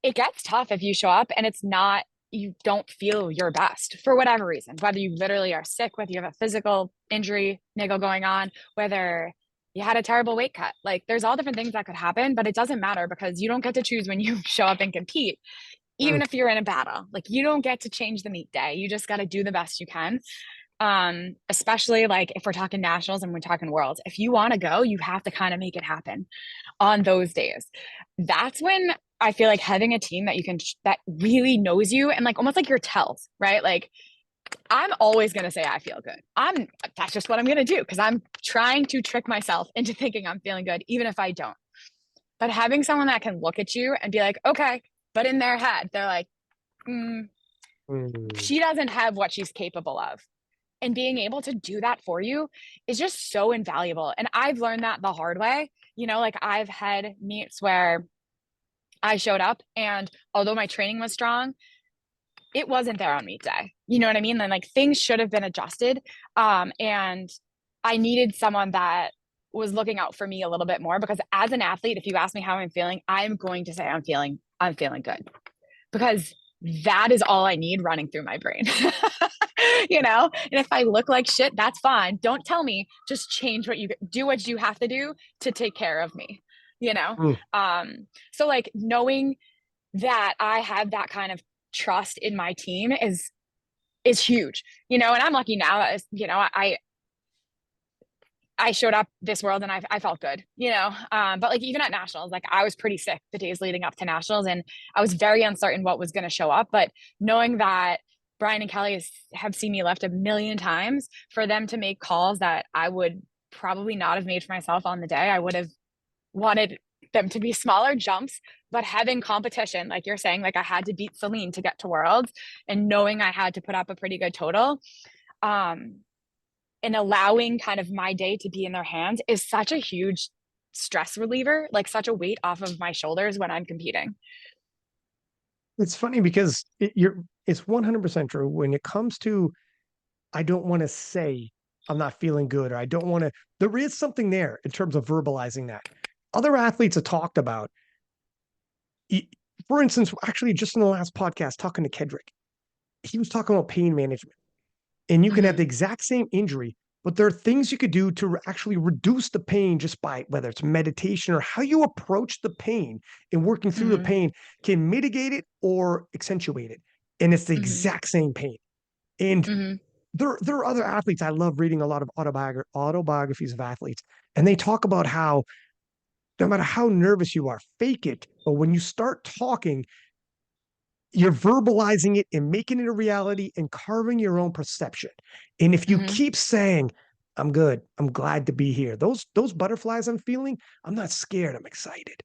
It gets tough if you show up and it's not, you don't feel your best for whatever reason, whether you literally are sick, whether you have a physical injury, niggle going on, whether you had a terrible weight cut. Like there's all different things that could happen, but it doesn't matter because you don't get to choose when you show up and compete, mm, even if you're in a battle. Like you don't get to change the meet day. You just got to do the best you can. Especially like if we're talking nationals and we're talking worlds, if you want to go, you have to kind of make it happen on those days. That's when I feel like having a team that that really knows you and like almost like your tells, right? Like I'm always going to say I feel good. That's just what I'm going to do because I'm trying to trick myself into thinking I'm feeling good, even if I don't. But having someone that can look at you and be like, okay, but in their head, they're like, mm. she doesn't have what she's capable of. And being able to do that for you is just so invaluable. And I've learned that the hard way. Like I've had meets where I showed up and although my training was strong, it wasn't there on meet day. You know what I mean? Then like things should have been adjusted. And I needed someone that was looking out for me a little bit more because as an athlete, if you ask me how I'm feeling, I'm going to say I'm feeling good because that is all I need running through my brain. And if I look like shit, that's fine. Don't tell me, just change what you have to do to take care of me, you know? Mm. So like knowing that I have that kind of trust in my team is huge, and I'm lucky now that, I showed up this world and I felt good, but like even at nationals, like I was pretty sick the days leading up to nationals and I was very uncertain what was going to show up. But knowing that Brian and Kelly have seen me lift a million times for them to make calls that I would probably not have made for myself on the day, I would have wanted them to be smaller jumps, but having competition, like you're saying, like I had to beat Celine to get to worlds and knowing I had to put up a pretty good total. Um, and allowing kind of my day to be in their hands is such a huge stress reliever, like such a weight off of my shoulders when I'm competing. It's funny because it's 100% true when it comes to I don't want to say I'm not feeling good or I don't want to. There is something there in terms of verbalizing that. Other athletes have talked about, for instance, actually just in the last podcast, talking to Kedrick, he was talking about pain management. And you can have the Mm-hmm. exact same injury, but there are things you could do to actually reduce the pain just by whether it's meditation or how you approach the pain and working through the Mm-hmm. pain can mitigate it or accentuate it. And it's the Mm-hmm. exact same pain. And Mm-hmm. there are other athletes. I love reading a lot of autobiographies of athletes, and they talk about how no matter how nervous you are, fake it. But when you start talking, you're verbalizing it and making it a reality and carving your own perception. And if you Mm-hmm. keep saying, I'm good, I'm glad to be here, those butterflies I'm feeling, I'm not scared, I'm excited.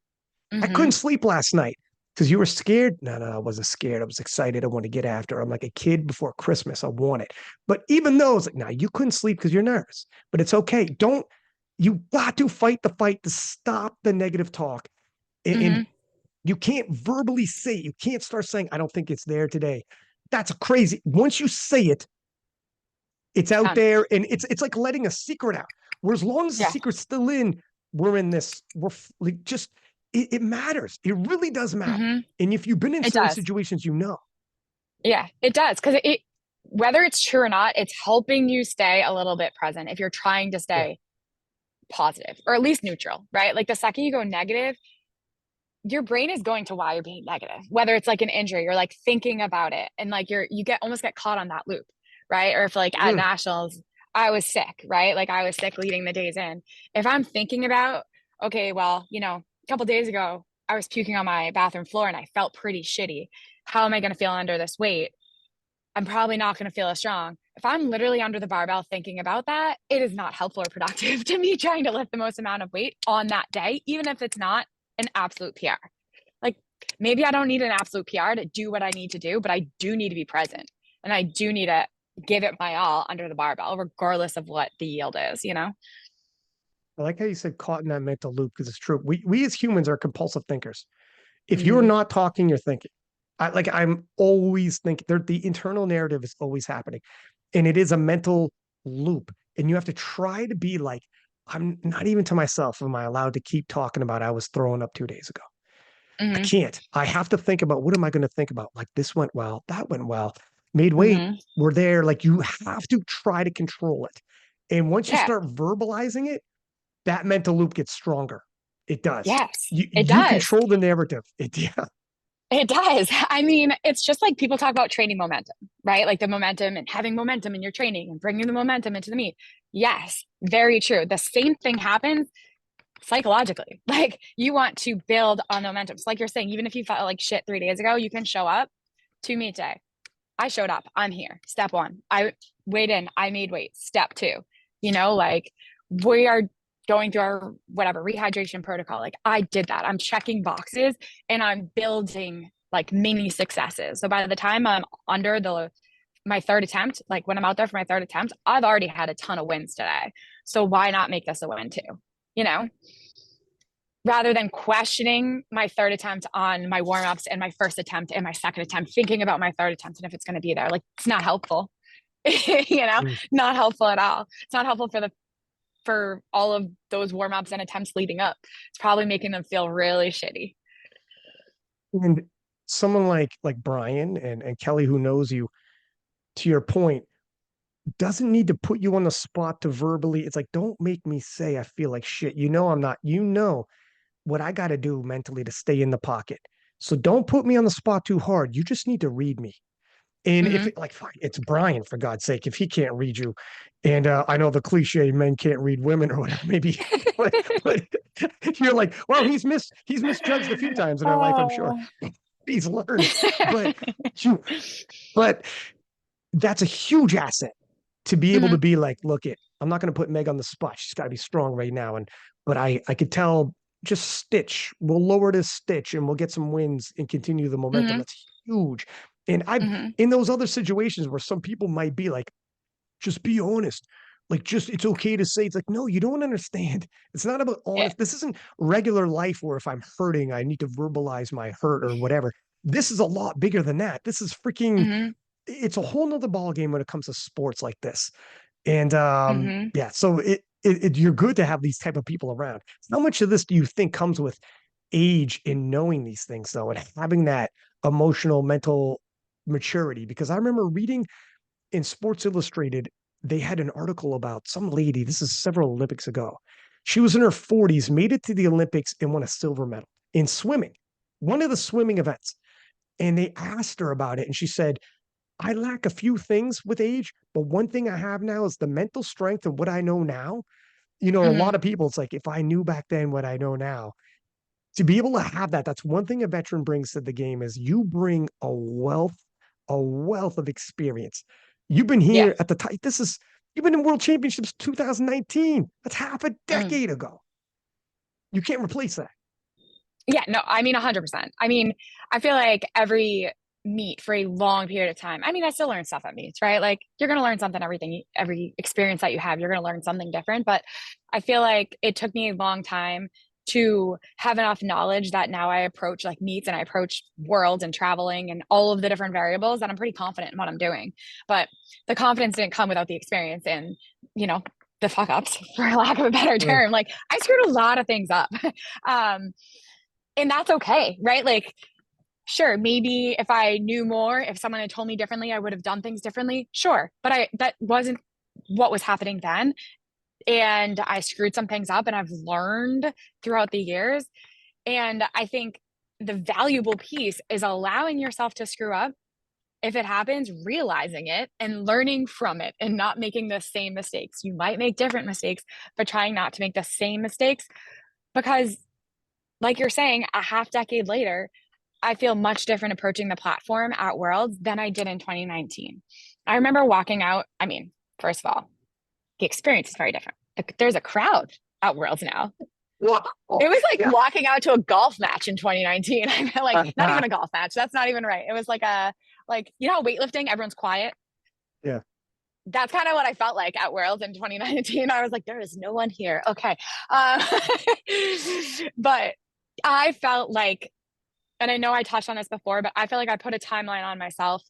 I Mm-hmm. couldn't sleep last night because you were scared. No, I wasn't scared. I was excited. I want to get after. I'm like a kid before Christmas. I want it. But even though it's like, no, you couldn't sleep because you're nervous. But it's okay. Don't, you got to fight the fight to stop the negative talk. And Mm-hmm. you can't verbally say, you can't start saying, I don't think it's there today. That's crazy. Once you say it, it's It's out done. there and it's like letting a secret out. Where as long as the Yeah. secret's still in, we're in this, we're like just it matters. It really does matter. Mm-hmm. And if you've been in It certain does. situations, you know. Yeah, it does. Because whether it's true or not, it's helping you stay a little bit present if you're trying to Yeah. stay positive or at least neutral, right? Like the second you go negative, your brain is going to why you're being negative, whether it's like an injury or like thinking about it. And like you get almost get caught on that loop, right? Or if like at Mm. nationals, I was sick, right? Like I was sick leading the days in. If I'm thinking about, okay, well, a couple days ago, I was puking on my bathroom floor and I felt pretty shitty. How am I going to feel under this weight? I'm probably not going to feel as strong. If I'm literally under the barbell thinking about that, it is not helpful or productive to me trying to lift the most amount of weight on that day, even if it's not an absolute PR. Like maybe I don't need an absolute PR to do what I need to do, but I do need to be present and I do need to give it my all under the barbell, regardless of what the yield is. I like how you said caught in that mental loop because it's true. We as humans are compulsive thinkers. If you're Mm-hmm. not talking, you're thinking. I'm always thinking the internal narrative is always happening. And it is a mental loop. And you have to try to be like, I'm not even to myself. Am I allowed to keep talking about I was throwing up 2 days ago? I Mm-hmm. can't. I have to think about what am I going to think about? Like this went well, that went well, made weight, Mm-hmm. we're there. Like you have to try to control it. And once you Yeah. start verbalizing it, that mental loop gets stronger. It does. Yes, it You does. control the narrative. It yeah. It does. I mean, it's just like people talk about training momentum, right? Like the momentum and having momentum in your training and bringing the momentum into the meet. Yes, very true. The same thing happens psychologically. Like you want to build on momentum. So like you're saying, even if you felt like shit 3 days ago, you can show up to meet day. I showed up. I'm here. Step one. I weighed in. I made weight. Step two. Like we are going through our whatever rehydration protocol. Like I did that. I'm checking boxes and I'm building like mini successes. So by the time I'm under my third attempt, like when I'm out there for my third attempt, I've already had a ton of wins today. So why not make this a win too? You know, rather than questioning my third attempt on my warm-ups and my first attempt and my second attempt, thinking about my third attempt and if it's going to be there. Like it's not helpful. Mm. Not helpful at all. It's not helpful for all of those warm-ups and attempts leading up. It's probably making them feel really shitty. And someone like Brian and Kelly who knows you, to your point, doesn't need to put you on the spot to verbally. It's like, don't make me say I feel like shit. I'm not, what I got to do mentally to stay in the pocket. So don't put me on the spot too hard. You just need to read me. And if Mm-hmm. it, like, fine, it's Brian for God's sake, if he can't read you, and I know the cliche men can't read women or whatever, maybe, but you're like, well, he's misjudged a few times in our life, I'm sure. Oh. He's learned, but you, but that's a huge asset to be able Mm-hmm. to be like, look, I'm not going to put Meg on the spot. She's got to be strong right now, but I could tell just stitch. We'll lower this stitch and we'll get some wins and continue the momentum. Mm-hmm. That's huge. And I've Mm-hmm. in those other situations where some people might be like, just be honest. Like, just it's okay to say it's like, no, you don't understand. It's not about Yeah. honest. This isn't regular life where if I'm hurting, I need to verbalize my hurt or whatever. This is a lot bigger than that. This is freaking, Mm-hmm. it's a whole nother ball game when it comes to sports like this. And Mm-hmm. yeah, so you're good to have these type of people around. How much of this do you think comes with age in knowing these things though, and having that emotional, mental maturity? Because I remember reading in Sports Illustrated, they had an article about some lady. This is several Olympics ago. She was in her 40s, made it to the Olympics, and won a silver medal in swimming, one of the swimming events. And they asked her about it, and she said, I lack a few things with age, but one thing I have now is the mental strength of what I know now. You know, a Hmm. lot of people, it's like, if I knew back then what I know now, to be able to have that, that's one thing a veteran brings to the game is you bring a wealth of experience. You've been Yeah. here at the time. You've been in World Championships 2019. That's half a Mm. decade ago. You can't replace that. Yeah, no, I mean 100%. I mean, I feel like every meet for a long period of time. I mean, I still learn stuff at meets, right? Like you're going to learn something every experience that you have, you're going to learn something different, but I feel like it took me a long time to have enough knowledge that now I approach like meets and I approach worlds and traveling and all of the different variables that I'm pretty confident in what I'm doing. But the confidence didn't come without the experience and, you know, the fuck ups for lack of a better Uh, term. Like I screwed a lot of things up. um and that's okay, right? Like, sure, maybe if I knew more, if someone had told me differently, I would have done things differently. Sure. But that wasn't what was happening then. And I screwed some things up and I've learned throughout the years. And I think the valuable piece is allowing yourself to screw up. If it happens, realizing it and learning from it and not making the same mistakes. You might make different mistakes, but trying not to make the same mistakes because, like you're saying, a half decade later, I feel much different approaching the platform at Worlds than I did in 2019. I remember walking out. I mean, first of all, the experience is very different. There's a crowd at Worlds now. It was like yeah. walking out to a golf match in 2019. I meant like not even a golf match. That's not even right. It was like you know weightlifting, everyone's quiet. Yeah. That's kind of what I felt like at Worlds in 2019. I was like, there is no one here. Okay. Um, but I felt like, and I know I touched on this before, but I feel like I put a timeline on myself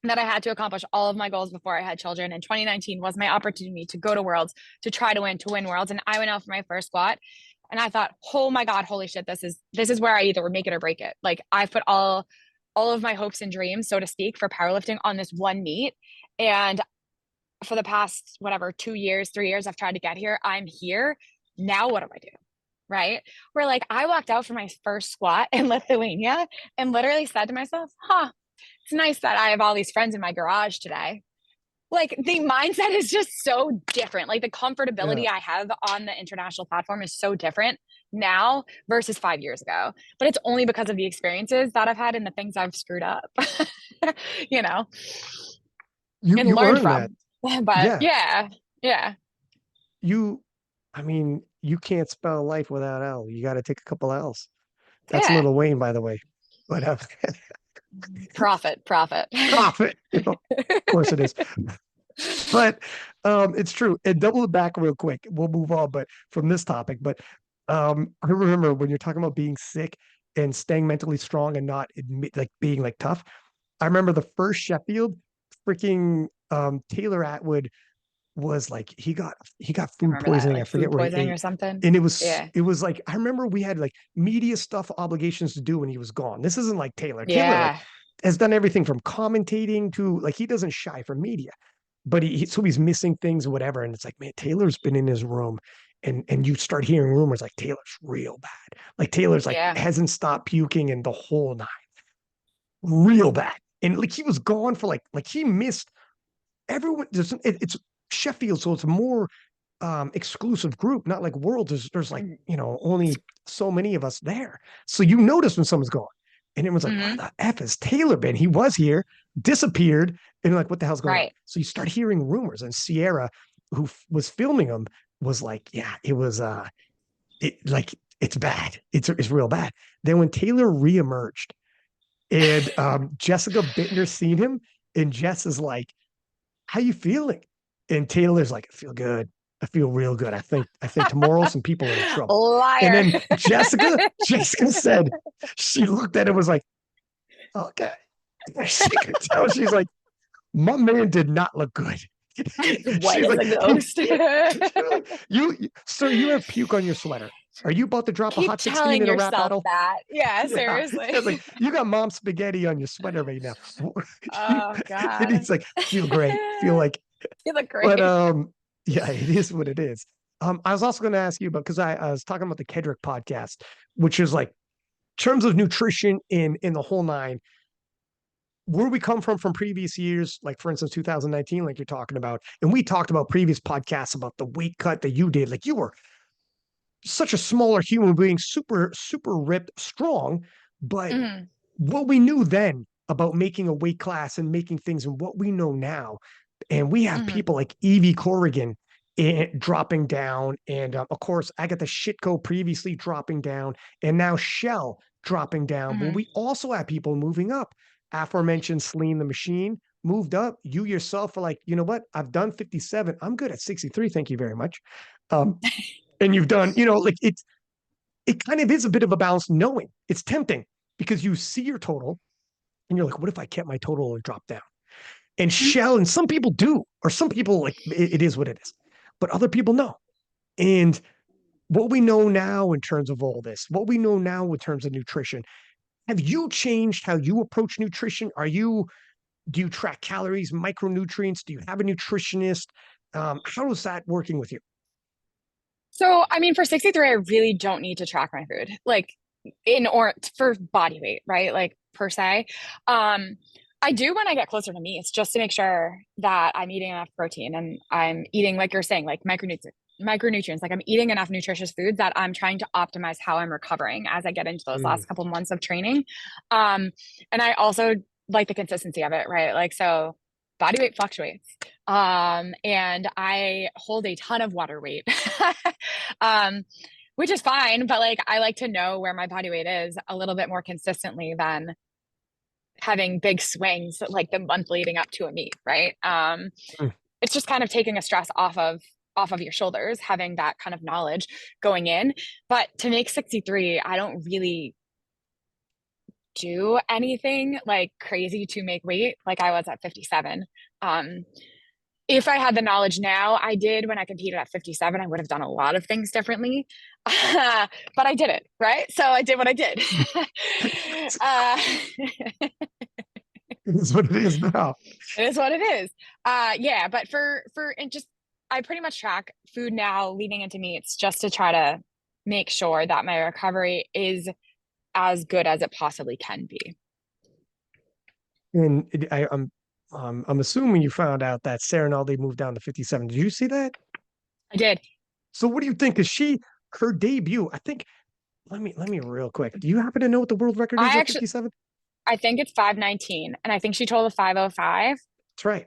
that I had to accomplish all of my goals before I had children. And 2019 was my opportunity to go to Worlds, to try to win Worlds. And I went out for my first squat. And I thought, oh my God, holy shit, this is where I either make it or break it. Like I've put all of my hopes and dreams, so to speak, for powerlifting on this one meet. And for the past, whatever, 2 years, 3 years, I've tried to get here. I'm here. Now what do I do? Right? Where like I walked out for my first squat in Lithuania and literally said to myself, it's nice that I have all these friends in my garage today. Like the mindset is just so different. Like the Yeah. comfortability I have on the international platform is so different now versus 5 years ago. But it's only because of the experiences that I've had and the things I've screwed up, you know, and You learned earn that. from. But Yeah. yeah, yeah, You, I mean, you can't spell life without L. You got to take a couple L's. That's yeah. Little Wayne, by the way. But Profit, profit. profit, of course it is. But it's true. And double it back real quick. We'll move on, but from this topic. But I remember when you're talking about being sick and staying mentally strong and not like being like tough. I remember the first Sheffield, freaking Taylor Atwood was like he got I food remember that, poisoning. I like food forget where he poisoning or ate. something. And Yeah. it was like I remember we had like media stuff obligations to do when he was gone. This isn't like Taylor. Taylor like Yeah. has done everything from commentating to like he doesn't shy from media, but so he's missing things or whatever. And it's like, man, Taylor's been in his room, and you start hearing rumors like Taylor's real bad. Like Taylor's like Yeah. hasn't stopped puking and the whole night, real bad. And like he was gone for like he missed everyone. It's Sheffield, so it's more exclusive group, not like World. There's like only so many of us there, so you notice when someone's gone, and everyone's like, "Where Mm-hmm. the f is Taylor been? He was here, disappeared," and you're like, "What the hell's going on?" Right. So you start hearing rumors, and Sierra, who was filming them, was like, "Yeah, it was like it's bad, it's real bad." Then when Taylor reemerged, and Jessica Bittner seen him, and Jess is like, how you feeling? And Taylor's like, I feel good. I feel real good. I think tomorrow some people are in trouble. And Liar. then Jessica said, she looked at it was like, okay. She could tell she's like, my man did not look good. White She's as like, a ghost. sir, you have puke on your sweater. Are you about to drop a Keep hot 16 telling in a rap yourself battle? that. Yeah, Yeah. seriously. It's like, you got mom spaghetti on your sweater right now. Oh And God. he's like, feel great. Feel like You look But great. yeah, it is what it is. I was also going to ask you about because I was talking about the Kedrick podcast, which is like terms of nutrition in the whole nine, where we come from previous years, like for instance 2019, like you're talking about, and we talked about previous podcasts about the weight cut that you did. Like you were such a smaller human being, super ripped, strong, but Mhm, what we knew then about making a weight class and making things and what we know now, and we have mhm, people like Evie Corrigan dropping down, and of course Agatha Shitko previously dropping down, and now Shell dropping down. But mhm. we also have people moving up. Aforementioned Sleen the Machine moved up. You yourself are like, you know what? I've done 57. I'm good at 63. Thank you very much. Um, and you've done, like it kind of is a bit of a balance knowing it's tempting because you see your total and you're like, what if I kept my total and dropped down? And Mhm. Shell, and some people do, or some people like it is what it is, but other people know. And what we know now in terms of all this, what we know now in terms of nutrition, have you changed how you approach nutrition? Do you track calories, micronutrients? Do you have a nutritionist? How is that working with you? So, I mean, for 63, I really don't need to track my food, like in or for body weight, right? Like per se. Um, I do when I get closer to meats, just to make sure that I'm eating enough protein and I'm eating, like you're saying, like micronutrients. Like I'm eating enough nutritious food that I'm trying to optimize how I'm recovering as I get into those Mm, last couple months of training. Um, and I also like the consistency of it, right? Like so body weight fluctuates. And I hold a ton of water weight. um, which is fine, but like I like to know where my body weight is a little bit more consistently than having big swings like the month leading up to a meet, right? mm. It's just kind of taking a stress off of your shoulders, having that kind of knowledge going in. But to make 63, I don't really do anything like crazy to make weight like I was at 57. Um, if I had the knowledge now, I did when I competed at 57, I would have done a lot of things differently. But I did it, right? So I did what I did. uh, It is what it is now. it is what it is. Yeah, but for and just I pretty much track food now leading into meets just to try to make sure that my recovery is as good as it possibly can be. And I'm assuming you found out that Sarah Naldi moved down to 57. Did you see that? I did. So what do you think? Is her debut? I think. Let me real quick. Do you happen to know what the world record is I at actually 57? I think it's 519, and I think she told a 505, That's right.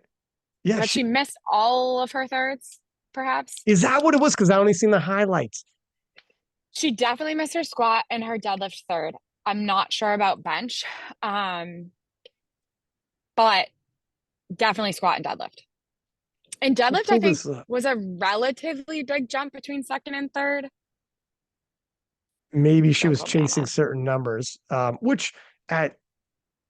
Yeah, but she missed all of her thirds, perhaps. is that what it was? Because I only seen the highlights. She definitely missed her squat and her deadlift third. I'm not sure about bench, um, but definitely squat and deadlift. And Let's deadlift, I pull think, this up. was a relatively big jump between second and third. Maybe she Don't was quote me on chasing that. certain numbers, which at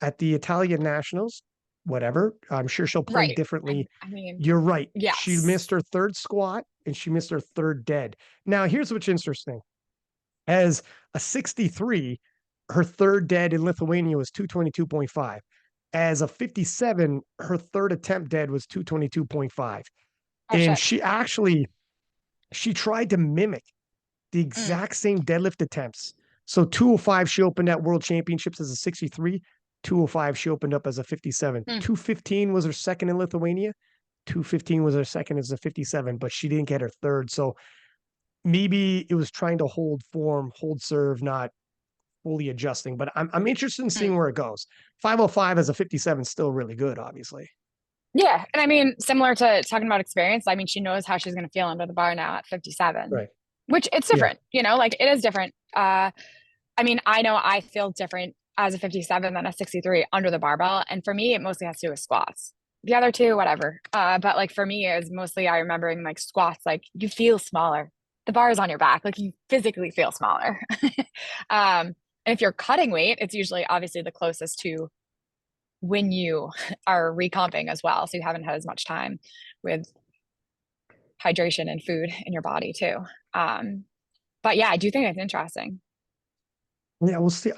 at the Italian nationals, whatever. I'm sure she'll play Right. differently. I mean, You're right. She yes. missed her third squat and she missed her third dead. Now, here's what's interesting. As a 63, her third dead in Lithuania was 222.5. As a 57, her third attempt dead was 222.5. Oh, And shit. she tried to mimic the Mm, exact same deadlift attempts. So 205, she opened at World Championships as a 63. 205, she opened up as a 57. mm. 215 was her second in Lithuania. 215 was her second as a 57, but she didn't get her third. So maybe it was trying to hold form, hold serve, not fully adjusting. But I'm interested in Mm. seeing where it goes. 505 as a 57 is still really good, obviously. Yeah. And I mean, similar to talking about experience, I mean, she knows how she's going to feel under the bar now at 57, Right. which it's Yeah. different, like it is different. I mean, I know I feel different as a 57 than a 63 under the barbell. And for me, it mostly has to do with squats. The other two, whatever. But like for me, is mostly I remembering like squats, like you feel smaller. The bar is on your back, like you physically feel smaller. And if you're cutting weight, it's usually obviously the closest to when you are recomping as well. So you haven't had as much time with hydration and food in your body too. Um, but yeah, I do think it's interesting. Yeah, we'll see.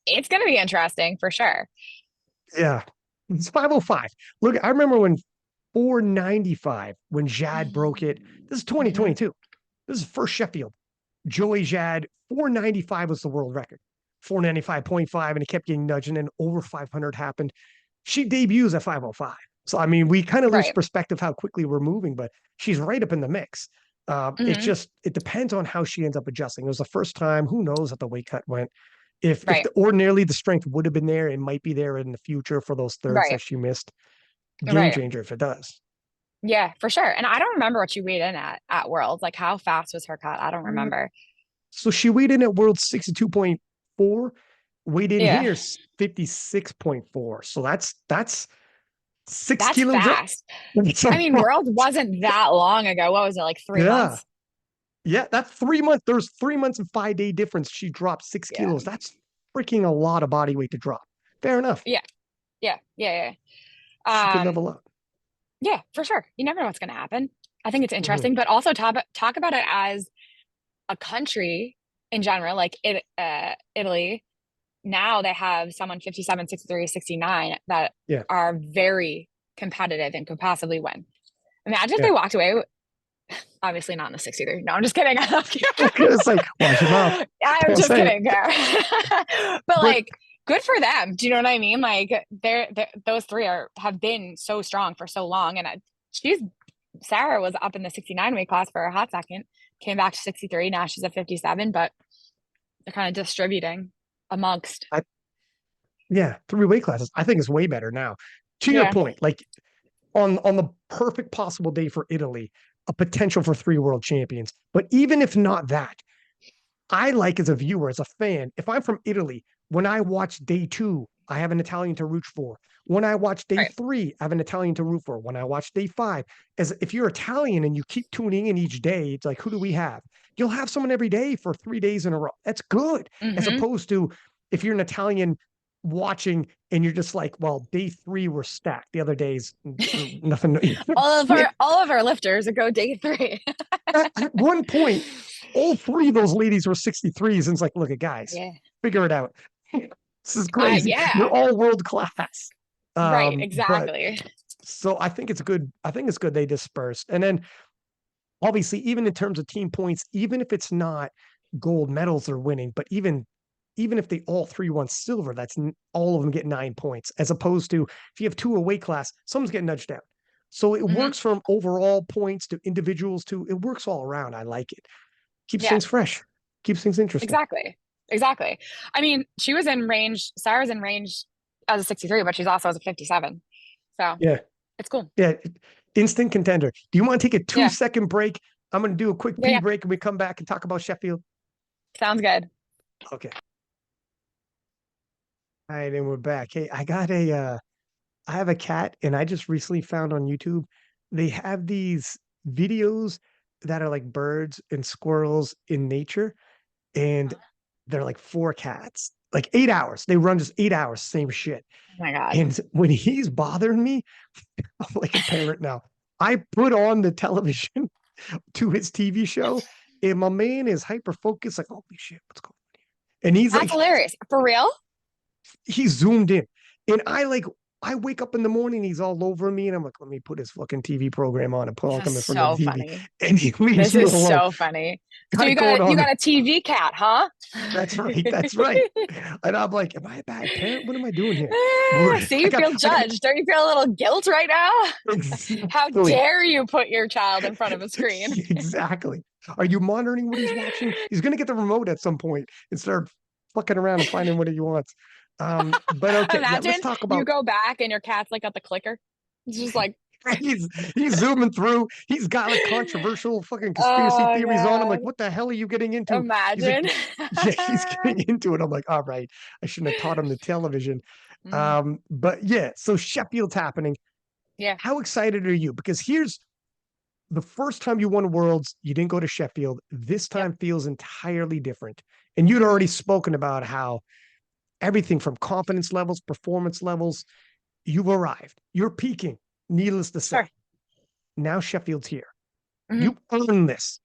It's going to be interesting for sure. Yeah. It's 505. Look, I remember when 495 when Jad broke it. This is Mm-hmm. 2022. This is first Sheffield. Joey Jad, 495 was the world record. 495.5, and it kept getting nudged, and then over 500 happened. She debuts at 505. So, I mean, we kind of lose Right. perspective how quickly we're moving, but she's right up in the mix. It's Mm-hmm. just, it depends on how she ends up adjusting. It was the first time, who knows how the weight cut went. If Right. ordinarily the strength would have been there, it might be there in the future for those thirds Right. that she missed. Game Right. changer if it does. Yeah, for sure. And I don't remember what she weighed in at Worlds. Like how fast was her cut? I don't Uh, remember. So she weighed in at World 62.4, weighed in Yeah. here 56.4. So that's 6 That's kilo drop. fast. I mean, Worlds wasn't that long ago. What was it, like three Yeah. months? Yeah. That's 3 months. There's 3 months and 5 day difference. She dropped six Yeah. kilos. That's freaking a lot of body weight to drop. Fair enough. Yeah. Yeah. Yeah. She Yeah. could level up. Yeah, for sure. You never know what's gonna happen. I think it's Mhm. interesting, but also talk about it as a country in general, like Italy. Now they have someone 57, 63, 69 that Yeah. are very competitive and could possibly win. Imagine if Yeah. they walked away, obviously not in the 63. No, I'm just kidding. It's like, watch your mouth. I'm Don't just say it. kidding. But But like, good for them. Do you know what I mean? Like, they're those three have been so strong for so long, and she's Sarah was up in the 69 weight class for a hot second, came back to 63. Now she's at 57, but they're kind of distributing amongst. I, yeah, three weight classes. I think it's way better now. To your Yeah. point, like on the perfect possible day for Italy, a potential for three world champions. But even if not that, I like as a viewer, as a fan, if I'm from Italy, when I watch day two, I have an Italian to root for. When I watch day Right. three, I have an Italian to root for. When I watch day five, as if you're Italian and you keep tuning in each day, it's like, who do we have? You'll have someone every day for 3 days in a row. That's good. As Mm-hmm. opposed to if you're an Italian watching and you're just like, well, day three we're stacked. The other days, nothing. All of our lifters go day three. At one point, all three of those ladies were 63s. And it's like, look at guys, Yeah. figure it out. This is crazy. You're Yeah. all world class. Right. But Exactly. so I think it's good. I think it's good they dispersed. And then obviously, even in terms of team points, even if it's not gold medals they're winning, but even if they all three won silver, that's all of them get 9 points, as opposed to if you have two a weight class, someone's getting nudged down. So it Mm-hmm. works from overall points to individuals to it works all around. I like it. Keeps Yeah. things fresh, keeps things interesting. Exactly. Exactly. I mean, she was in range. Sarah's in range as a 63, but she's also as a 57. So Yeah. it's cool. Yeah. Instant contender. Do you want to take a two Yeah. second break? I'm going to do a quick Yeah. pee Yeah. break and we come back and talk about Sheffield. Sounds good. Okay. All right. And we're back. Hey, I have a cat and I just recently found on YouTube, they have these videos that are like birds and squirrels in nature. And they're like four cats, like 8 hours. They run just 8 hours, same shit. Oh my God. And when he's bothering me, I'm like a parent now. I put on the television to his TV show, and my man is hyper focused, like, holy shit, what's going on here? And he's That's like, hilarious. For real? he zoomed in. And I wake up in the morning, he's all over me, and I'm like, let me put his fucking TV program on and put on This is coming from the so TV. funny. And he leaves This me is alone. so funny. So Got it going you on. got a TV cat, huh? That's right. That's right. And I'm like, am I a bad parent? What am I doing here? See, you feel I got judged. Don't you feel a little guilt right now? How exactly, dare you put your child in front of a screen? exactly. Are you monitoring what he's watching? He's going to get the remote at some point and start fucking around and finding what he wants. But okay, yeah, let's Imagine talk you about. go back and your cat's like got the clicker. It's just like, He's he's zooming through. He's got like controversial fucking conspiracy oh theories on. I'm God. like, what the hell are you getting into? He's like, Imagine. yeah, he's getting into it. I'm like, all right, I shouldn't have taught him the television. Mm, But yeah, so Sheffield's happening. yeah. How excited are you? Because here's the first time you won Worlds, you didn't go to Sheffield. This Yep. time feels entirely different. And you'd Hmm. already spoken about how everything from confidence levels, performance levels, you've arrived. You're peaking, needless to say. Sure. Now Sheffield's here. Hmm. You earned this.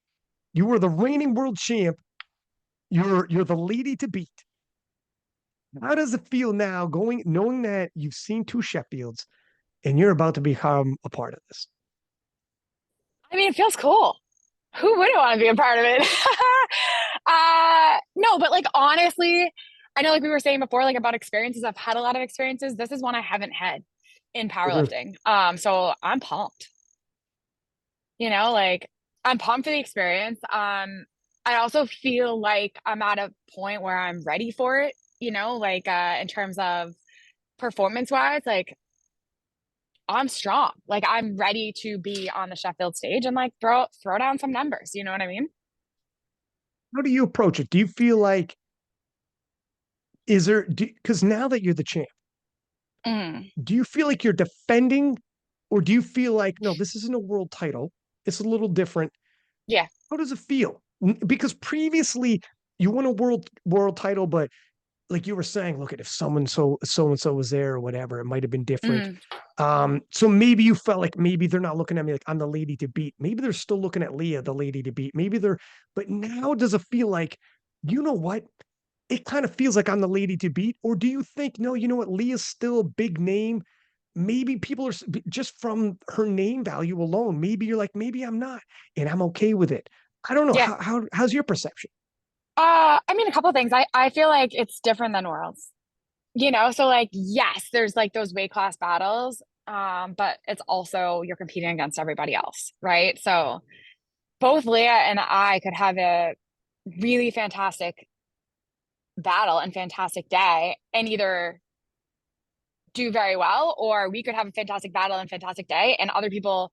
You were the reigning world champ. You're the lady to beat. How does it feel now knowing that you've seen two Sheffields? and you're about to become a part of this? I mean, it feels cool. Who wouldn't want to be a part of it? No, but like honestly, I know like we were saying before, like about experiences. I've had a lot of experiences. This is one I haven't had in Mhm. powerlifting. So I'm pumped. Like I'm pumped for the experience. I also feel like I'm at a point where I'm ready for it, like in terms of performance wise, like I'm strong. Like I'm ready to be on the Sheffield stage and like throw down some numbers. You know what I mean? How do you approach it? Do you feel like, is there, because now that you're the champ, Mm, do you feel like you're defending, or do you feel like, no, this isn't a world title? It's a little different. yeah. How does it feel? Because previously you won a world title, but like you were saying, look at if someone so and so was there or whatever, it might have been different. Mm, So maybe you felt like maybe they're not looking at me like I'm the lady to beat. Maybe they're still looking at Lya, the lady to beat. Maybe they're, but now does it feel like, you know what? It kind of feels like I'm the lady to beat. Or do you think, no, you know what? Lya's still a big name. Maybe people are just from her name value alone. Maybe you're like, maybe I'm not, and I'm okay with it. I don't know. yeah. How's your perception? I mean, a couple of things. I feel like it's different than Worlds. So like, yes, there's like those weight class battles, but it's also you're competing against everybody else, right? So both Lya and I could have a really fantastic battle and fantastic day and either do very well, or we could have a fantastic battle and fantastic day and other people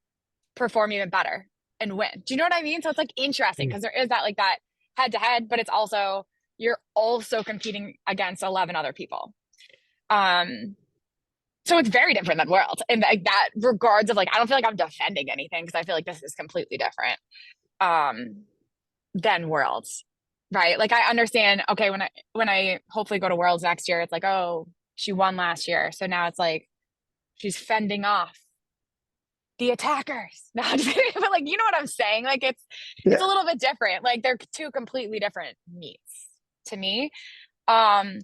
perform even better and win. Do you know what I mean? So it's like interesting Mm. because there is that like that head to head, but it's also you're also competing against 11 other people. Um, so it's very different than Worlds in like that regards of like I don't feel like I'm defending anything because I feel like this is completely different um than Worlds. Right? Like I understand, okay, when I hopefully go to Worlds next year, it's like, oh, she won last year. So now it's like she's fending off the attackers. No, I'm just kidding. But like you know what I'm saying? Like it's a Yeah. little bit different. Like they're two completely different meets to me. Um,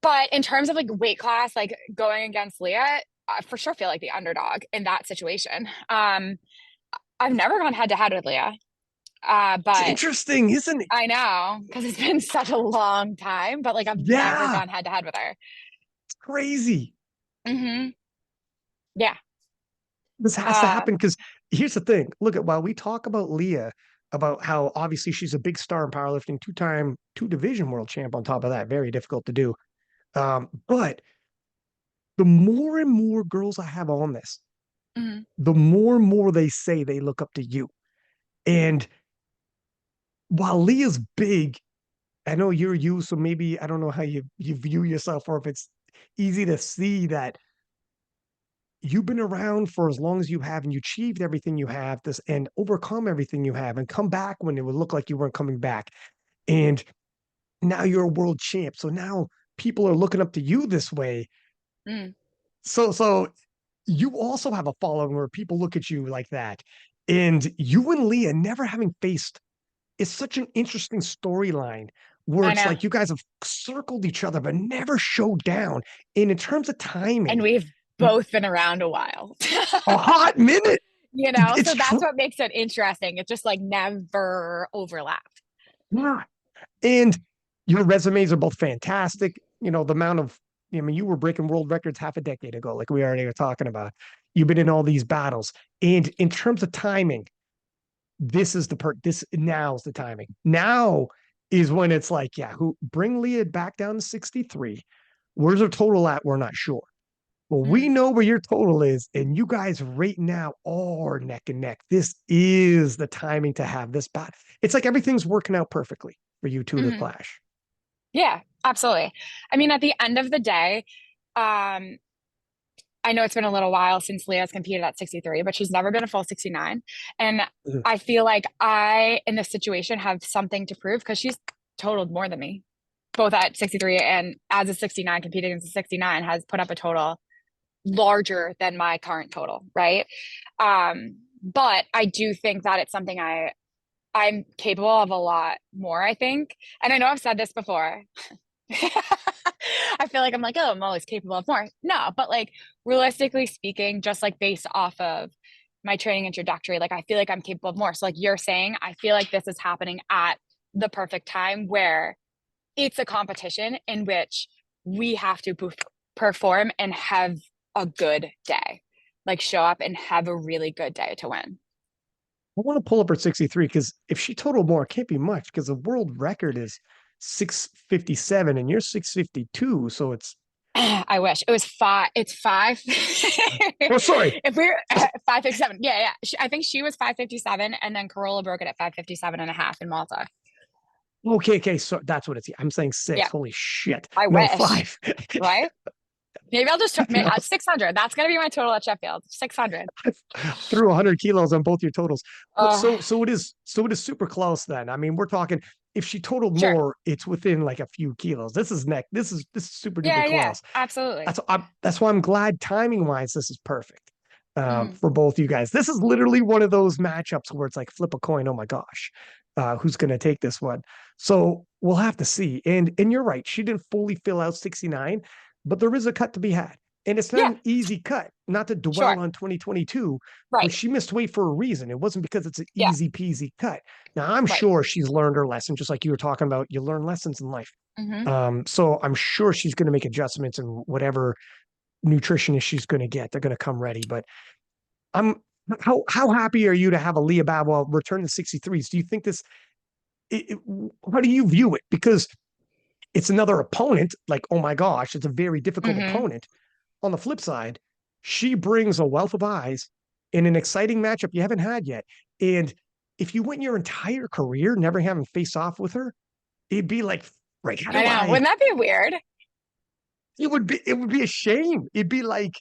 but in terms of like weight class, like going against Lya, I for sure feel like the underdog in that situation. I've never gone head to head with Lya, It's but interesting, isn't it? I know because it's been such a long time. But like I've never Yeah, gone head to head with her. it's crazy. Hmm. Yeah. This has to Uh, happen because here's the thing. Look at while we talk about Lya, about how obviously she's a big star in powerlifting, two-time, two-division world champ on top of that, very difficult to do. But the more and more girls I have on this, mhm. the more and more they say they look up to you. And while Leah's big, I know you're you, so maybe I don't know how you view yourself, or if it's easy to see that you've been around for as long as you have and you achieved everything you have this and overcome everything you have and come back when it would look like you weren't coming back. And now you're a world champ. So now people are looking up to you this way. Mm, So you also have a following where people look at you like that. And you and Lya never having faced is such an interesting storyline where I it's know. like you guys have circled each other but never showed down. And in terms of And timing, we've both been around a while. a hot minute. So It's that's true. what makes it interesting. It just like never overlapped. Yeah. And your resumes are both fantastic. You know, the amount of, I mean, you were breaking world records half a decade ago, like we already were talking about. You've been in all these battles. And in terms of timing, this now's the timing. Now is when it's like, yeah, who bring Lya back down to 63. Where's her total at? We're not sure. Well, we Mm, know where your total is, and you guys right now are neck and neck. This is the timing to have this battle. It's like everything's working out perfectly for you two to mhm. clash. Yeah, absolutely. I mean, at the end of the day, um, I know it's been a little while since Lya's competed at 63, but she's never been a full 69. And Mhm. I feel like I, in this situation, have something to prove because she's totaled more than me, both at 63 and as a 69, competing as a 69, has put up a total larger than my current total, right? But I do think that it's something I'm capable of a lot more, I think. And I know I've said this before, I feel like I'm like, oh, I'm always capable of more. No, but like realistically speaking, just like based off of my training introductory, like I feel like I'm capable of more. So like you're saying, I feel like this is happening at the perfect time where it's a competition in which we have to perform and have a good day. Like show up and have a really good day to win. I want to pull up her 63 because if she totaled more, it can't be much because the world record is 657 and you're 652. So it's, I wish it was five. It's five. oh, sorry. If we're 557, yeah, yeah. I think she was 557, and then Corolla broke it at 557 and a half in Malta. Okay. Okay. So that's what it's. I'm saying six. Yeah, Holy shit. I No, wish, five. right? Maybe I'll just No, 600. That's gonna be my total at Sheffield. 600. threw 100 kilos on both your totals. But Oh, so it is super close then. I mean, we're talking if she totaled sure. more, it's within like a few kilos. This is super duper Yeah, yeah, close. absolutely. That's why I'm glad timing wise, this is perfect Hmm. for both you guys. This is literally one of those matchups where it's like flip a coin. Oh my gosh, who's going to take this one? So we'll have to see. And you're right, she didn't fully fill out 69, but there is a cut to be had, and it's not Yeah, an easy cut. Not to dwell sure. on 2022, but Right. she missed weight for a reason. It wasn't because it's an Yeah, easy peasy cut. Now I'm right. sure she's learned her lesson, just like you were talking about. You learn lessons in life. Hmm. So I'm sure she's going to make adjustments and whatever nutritionist she's going to get, they're going to come ready. But I'm how happy are you to have a Lya Bavoil return to 63s? Do you think this? How do you view it? Because it's another opponent. Like, oh my gosh, it's a very difficult Hmm. opponent. On the flip side, she brings a wealth of eyes in an exciting matchup you haven't had yet. And if you went your entire career never having face off with her, it'd be like, right, how I do know. I? Wouldn't that be weird? It would be a shame. It'd be like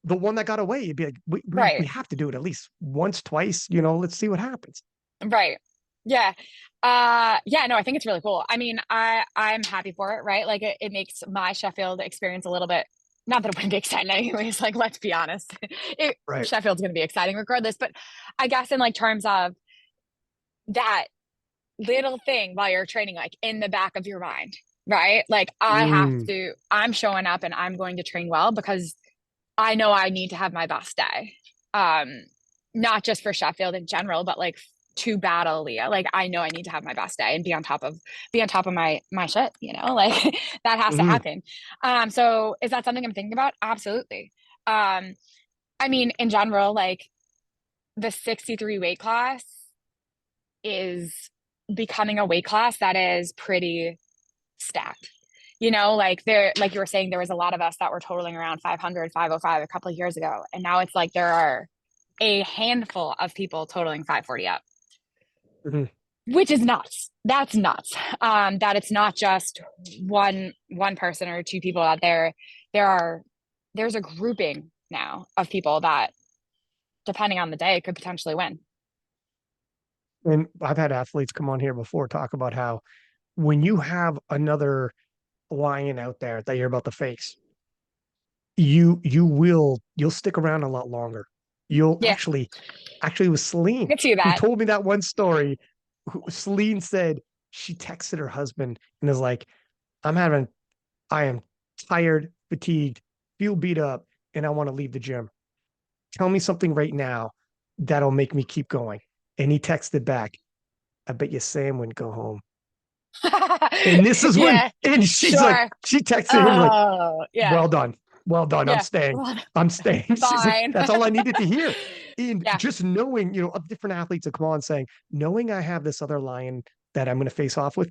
the one that got away. It'd be like we Right. have to do it at least once, twice. You know, let's see what happens. Right. Yeah. Yeah, no, I think it's really cool. I mean, I'm happy for it, right? Like it makes my Sheffield experience a little bit, not that it wouldn't be exciting anyways, like let's be honest. Right. Sheffield's gonna be exciting regardless. But I guess in like terms of that little thing while you're training, like in the back of your mind, right? Like Mm, I'm showing up and I'm going to train well because I know I need to have my best day. Um, Not just for Sheffield in general, but like to battle Lya. Like I know I need to have my best day and be on top of my shit, you know, like that has to hmm. happen. So is that something I'm thinking about? Absolutely. I mean, in general, like the 63 weight class is becoming a weight class that is pretty stacked. You know, like there, like you were saying, there was a lot of us that were totaling around 500, 505 a couple of years ago. And now it's like there are a handful of people totaling 540 up, Hmm. which is nuts. That's nuts. That it's not just one person or two people out there. There are there's a grouping now of people that, depending on the day, could potentially win. And I've had athletes come on here before talk about how when you have another lion out there that you're about to face, you'll stick around a lot longer. You'll Yeah, actually with I Celine, can see who that. told me that one story. Celine said she texted her husband and is like, I'm having I am tired, fatigued, feel beat up, and I want to leave the gym. Tell me something right now that'll make me keep going. And he texted back, I bet you Sam wouldn't go home. And this is when, Yeah, and she's like, sure. she texted him like, Oh, yeah, well done. Well done. I'm yeah. staying. I'm staying. She's like, Fine. that's all I needed to hear. And Yeah. just knowing, of different athletes that come on saying, knowing I have this other lion that I'm going to face off with,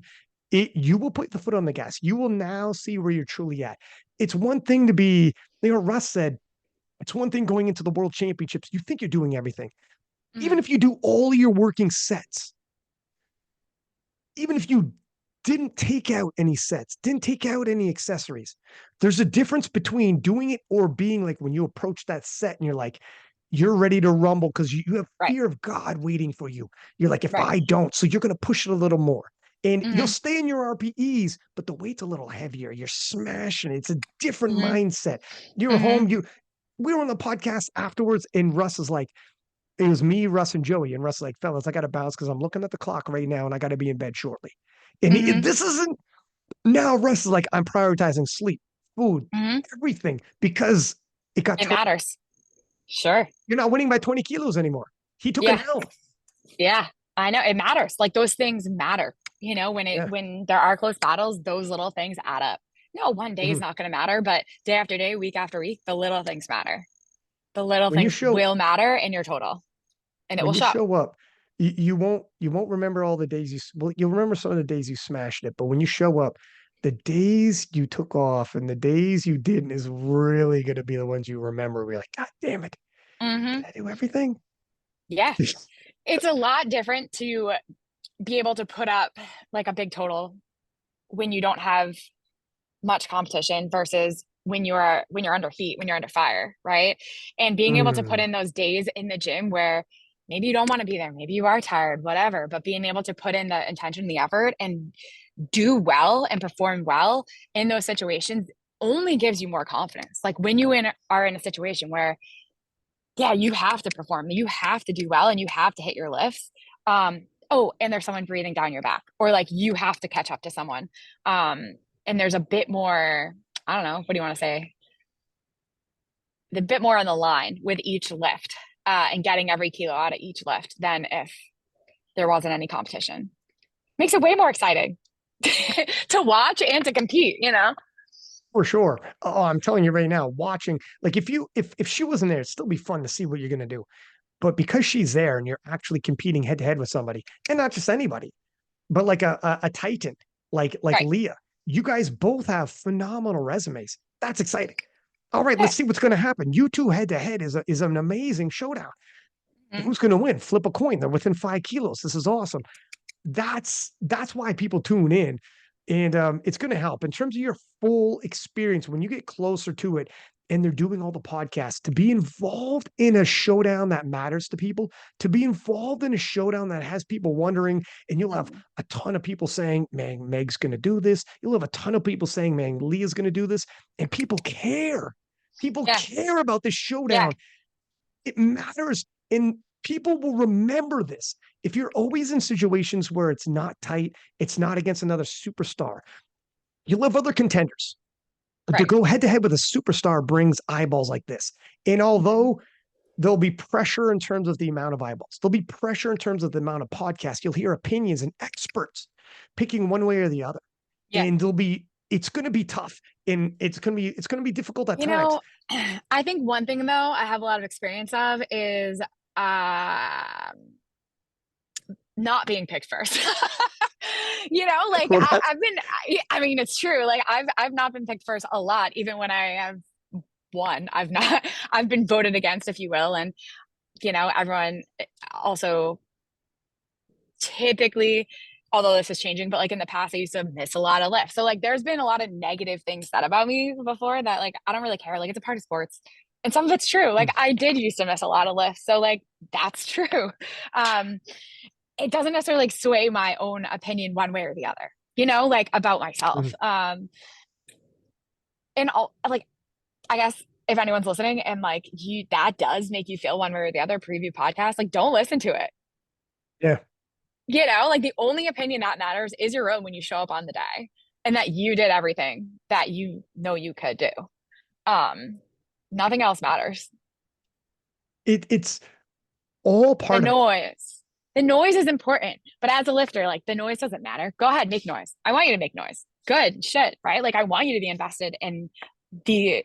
you will put the foot on the gas. You will now see where you're truly at. It's one thing to be, Russ said, it's one thing going into the world championships. You think you're doing everything. Even Mhm. if you do all your working sets, even if you didn't take out any sets, didn't take out any accessories, there's a difference between doing it or being like when you approach that set and you're like, you're ready to rumble because you have Right. fear of God waiting for you. You're like, if Right. I don't, so you're going to push it a little more. And you'll Hmm. stay in your RPEs, but the weight's a little heavier. You're smashing. It's a different Hmm. mindset. You're Hmm. home. We were on the podcast afterwards, and Russ is like, it was me, Russ, and Joey. And Russ is like, fellas, I got to bounce because I'm looking at the clock right now and I got to be in bed shortly. And Hmm. this isn't. Now Russ is like, I'm prioritizing sleep, food, Hmm. everything because it got It turned. matters. Sure. You're not winning by 20 kilos anymore. He took an Yeah. L. Yeah. I know it matters. Like those things matter. Yeah. When there are close battles, those little things add up. No, one day is Mhm. not going to matter, but day after day, week after week, the little things matter. The little When you things show will matter in your total, and it will when you show. show up, you won't remember all the days well, you'll remember some of the days you smashed it, but when you show up, the days you took off and the days you didn't is really going to be the ones you remember. We're like, God damn it. Hmm. Did I do everything? Yeah. It's a lot different to be able to put up like a big total when you don't have much competition versus when you're under heat, when you're under fire, right? And being able to put Mm, in those days in the gym where maybe you don't want to be there, maybe you are tired, whatever, but being able to put in the intention, the effort, and do well and perform well in those situations only gives you more confidence. Like when are in a situation where, yeah, you have to perform, you have to do well, and you have to hit your lifts. Oh, and there's someone breathing down your back, or like you have to catch up to someone. And there's a bit more, I don't know, what do you want to say? The bit more on the line with each lift, and getting every kilo out of each lift than if there wasn't any competition. Makes it way more exciting to watch and to compete. for sure. Oh, I'm telling you right now, watching, like if she wasn't there, it'd still be fun to see what you're gonna do. But because she's there and you're actually competing head to head with somebody, and not just anybody, but like a titan, like Right. Lya, you guys both have phenomenal resumes. That's exciting. All right, Yeah. let's see what's going to happen. You two head to head is an amazing showdown. Mm-hmm. Who's going to win? Flip a coin. They're within 5 kilos. This is awesome. That's why people tune in, and it's going to help in terms of your full experience when you get closer to it. And they're doing all the podcasts to be involved in a showdown that matters to people, to be involved in a showdown that has people wondering. And you'll have a ton of people saying, man, Meg's going to do this. You'll have a ton of people saying, man, Lya's going to do this. And people care. People Yeah. care about this Yeah. showdown. It matters. And people will remember this. If you're always in situations where it's not tight, it's not against another superstar, you'll have other contenders. But to Right. go head to head with a superstar brings eyeballs like this. And Mm-hmm. although there'll be pressure in terms of the amount of eyeballs, there'll be pressure in terms of the amount of podcasts. You'll hear opinions and experts picking one way or the other. Yeah. And it's going to be tough and it's going to be difficult at You times. know, I think one thing though I have a lot of experience of is not being picked first. Like Well, that's I've been. I mean, it's true. Like I've not been picked first a lot, even when I have won. I've not. I've been voted against, if you will, and everyone also typically. Although this is changing, but like in the past, I used to miss a lot of lifts. So like, there's been a lot of negative things said about me before that like I don't really care. Like it's a part of sports, and some of it's true. Like I did used to miss a lot of lifts, so like that's true. Um, it doesn't necessarily like sway my own opinion one way or the other, like about myself. And all like, I guess if anyone's listening and like that does make you feel one way or the other, preview podcast, like don't listen to it. yeah. Like the only opinion that matters is your own when you show up on the day and that you did everything that you know you could do. Um, Nothing else matters. It's all The part of it. noise. The noise is important, but as a lifter, like the noise doesn't matter. Go ahead, make noise. I want you to make noise. Good shit, right? Like I want you to be invested in the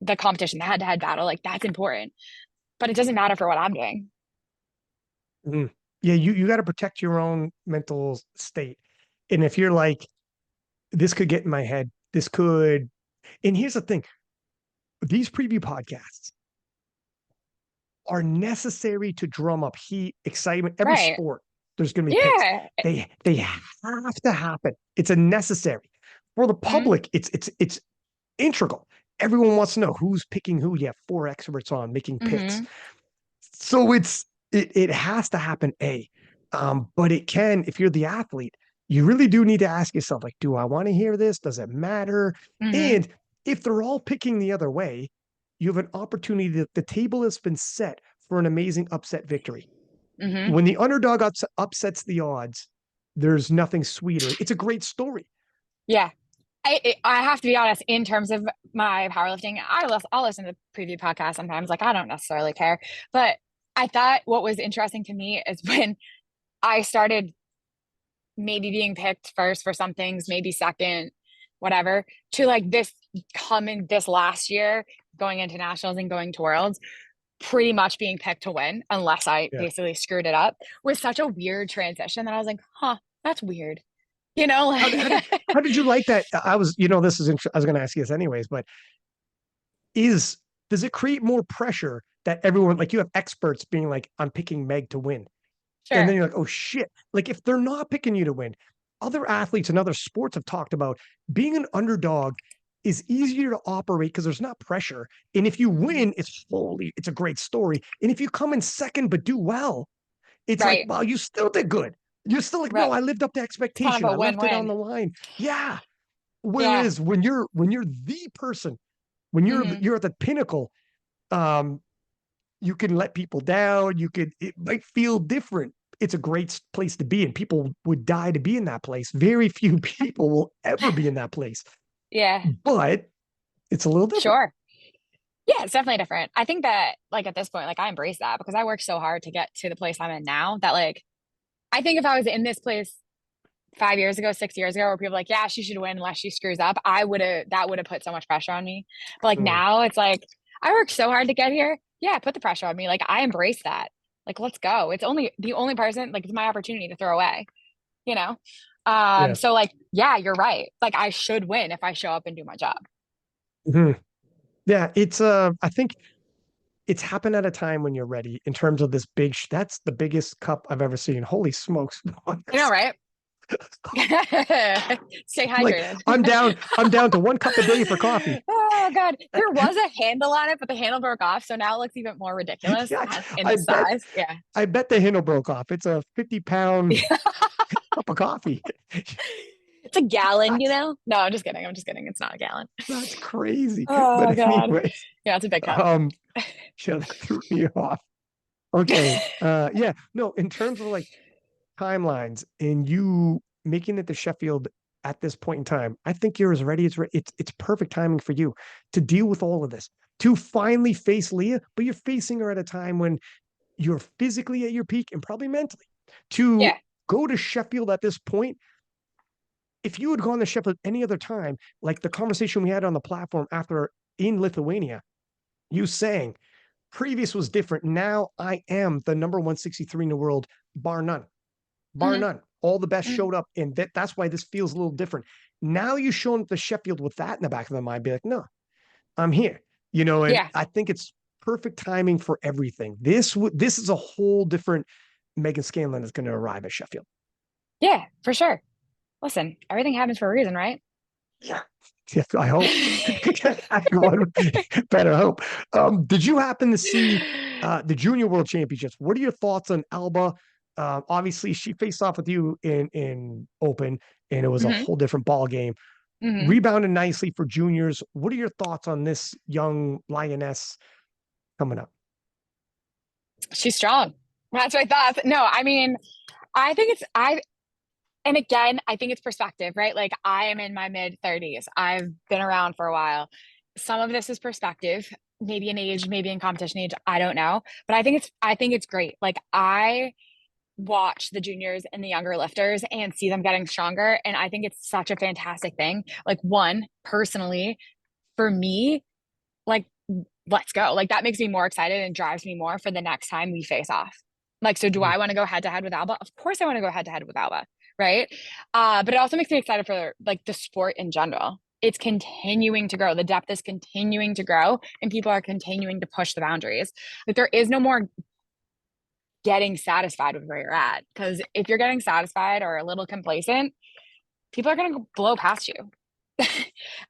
the competition, the head-to-head battle. Like that's important, but it doesn't matter for what I'm doing. Mhm. Yeah, you got to protect your own mental state. And if you're like, this could get in my head, this could. And here's the thing: these preview podcasts are necessary to drum up heat, excitement. Every Right? sport, there's going to be picks. Yeah. They have to happen. It's a necessary for the Mhm. public. It's integral. Everyone wants to know who's picking who. You have four experts on making picks, Mhm. so it has to happen. But it can if you're the athlete. You really do need to ask yourself, like, do I want to hear this? Does it matter? Mhm. And if they're all picking the other way, you have an opportunity that the table has been set for an amazing upset victory. Mhm. When the underdog upsets the odds, there's nothing sweeter. It's a great story. Yeah. I have to be honest, in terms of my powerlifting, I'll listen to the preview podcast sometimes. Like, I don't necessarily care. But I thought what was interesting to me is when I started maybe being picked first for some things, maybe second, whatever, to like this coming this last year, going into nationals and going to worlds, pretty much being picked to win, unless I Yeah. basically screwed it up, was such a weird transition that I was like, huh, that's weird. You know, How, like, how did how did you like that? I was, this is I was going to ask you this anyways, but is does it create more pressure that everyone, like, you have experts being like, I'm picking Meg to win, and then sure, you're like, oh shit, like if they're not picking you to win, other athletes in other sports have talked about being an underdog is easier to operate because there's not pressure, and if you mhm, win, it's a great story, and if you come in second but do well, it's like, right, well, you still did good. You're still like, no, right. I lived up to It's kind expectation. of I a left it on win-win. the line. Yeah. Yeah. Whereas when you're the person, when Hmm. you're at the pinnacle, um, you can let people down. It might feel different. It's a great place to be, and people would die to be in that place. Very few people will ever be in that place, Yeah, but it's a little different. sure. Yeah, it's definitely different. I think that like at this point, like I embrace that because I worked so hard to get to the place I'm in now that like I think if I was in this place 5 years ago, 6 years ago, where people were like, yeah, she should win unless she screws up, that would have put so much pressure on me. But like Mm, now it's like I worked so hard to get here. Yeah, put the pressure on me. Like I embrace that. Like, let's go. It's only the only person, like it's my opportunity to throw away, you know? yeah. So like, yeah, you're right. Like I should win if I show up and do my job. Mhm. Yeah. I think it's happened at a time when you're ready in terms of this that's the biggest cup I've ever seen. Holy smokes. You know, right? Stay Like, hydrated. I'm down to 1 cup a day for coffee. Oh God. There was a handle on it, but the handle broke off. So now it looks even more ridiculous Yeah, in I the bet size. Yeah. I bet the handle broke off. It's a 50-pound cup of coffee. It's a gallon, you That's know? No, I'm just kidding. I'm just kidding. It's not a gallon. that's crazy. Oh But God. anyways, Yeah, it's a big cup. um, yeah, that threw me off. Okay. Yeah, no, in terms of like timelines and you making it to Sheffield at this point in time, I think you're as ready as it's perfect timing for you to deal with all of this, to finally face Lya, but you're facing her at a time when you're physically at your peak and probably mentally. To Yeah. go to Sheffield at this point, if you had gone to Sheffield any other time, like the conversation we had on the platform after in Lithuania, you saying previous was different. Now I am the number 163 in the world, bar none, bar Hmm. none. All the best Hmm. showed up, and that's why this feels a little different. Now you showing up to Sheffield with that in the back of the mind, be like, no, I'm here. And Yeah. I think it's perfect timing for everything. This is a whole different Megan Scanlon is going to arrive at Sheffield. Yeah, for sure. Listen, everything happens for a reason, right? Yeah. Yeah, I hope. One better hope. Did you happen to see the Junior World Championships? What are your thoughts on Alba? Obviously, she faced off with you in Open, and it was a Hmm. whole different ball game. Hmm. Rebounded nicely for juniors. What are your thoughts on this young lioness coming up? She's strong. That's what I thought. No, I mean, I think it's and again, I think it's perspective, right? Like I am in my mid 30s. I've been around for a while. Some of this is perspective, maybe in age, maybe in competition age, I don't know. But I think it's great. Like I watch the juniors and the younger lifters and see them getting stronger and I think it's such a fantastic thing. Like one, personally, for me, like let's go. Like that makes me more excited and drives me more for the next time we face off. Like, so do Mhm. I want to go head to head with Alba? Of course I want to go head to head with Alba, right? But it also makes me excited for like the sport in general. It's continuing to grow. The depth is continuing to grow, and people are continuing to push the boundaries. Like there is no more getting satisfied with where you're at. Because if you're getting satisfied or a little complacent, people are going to blow past you.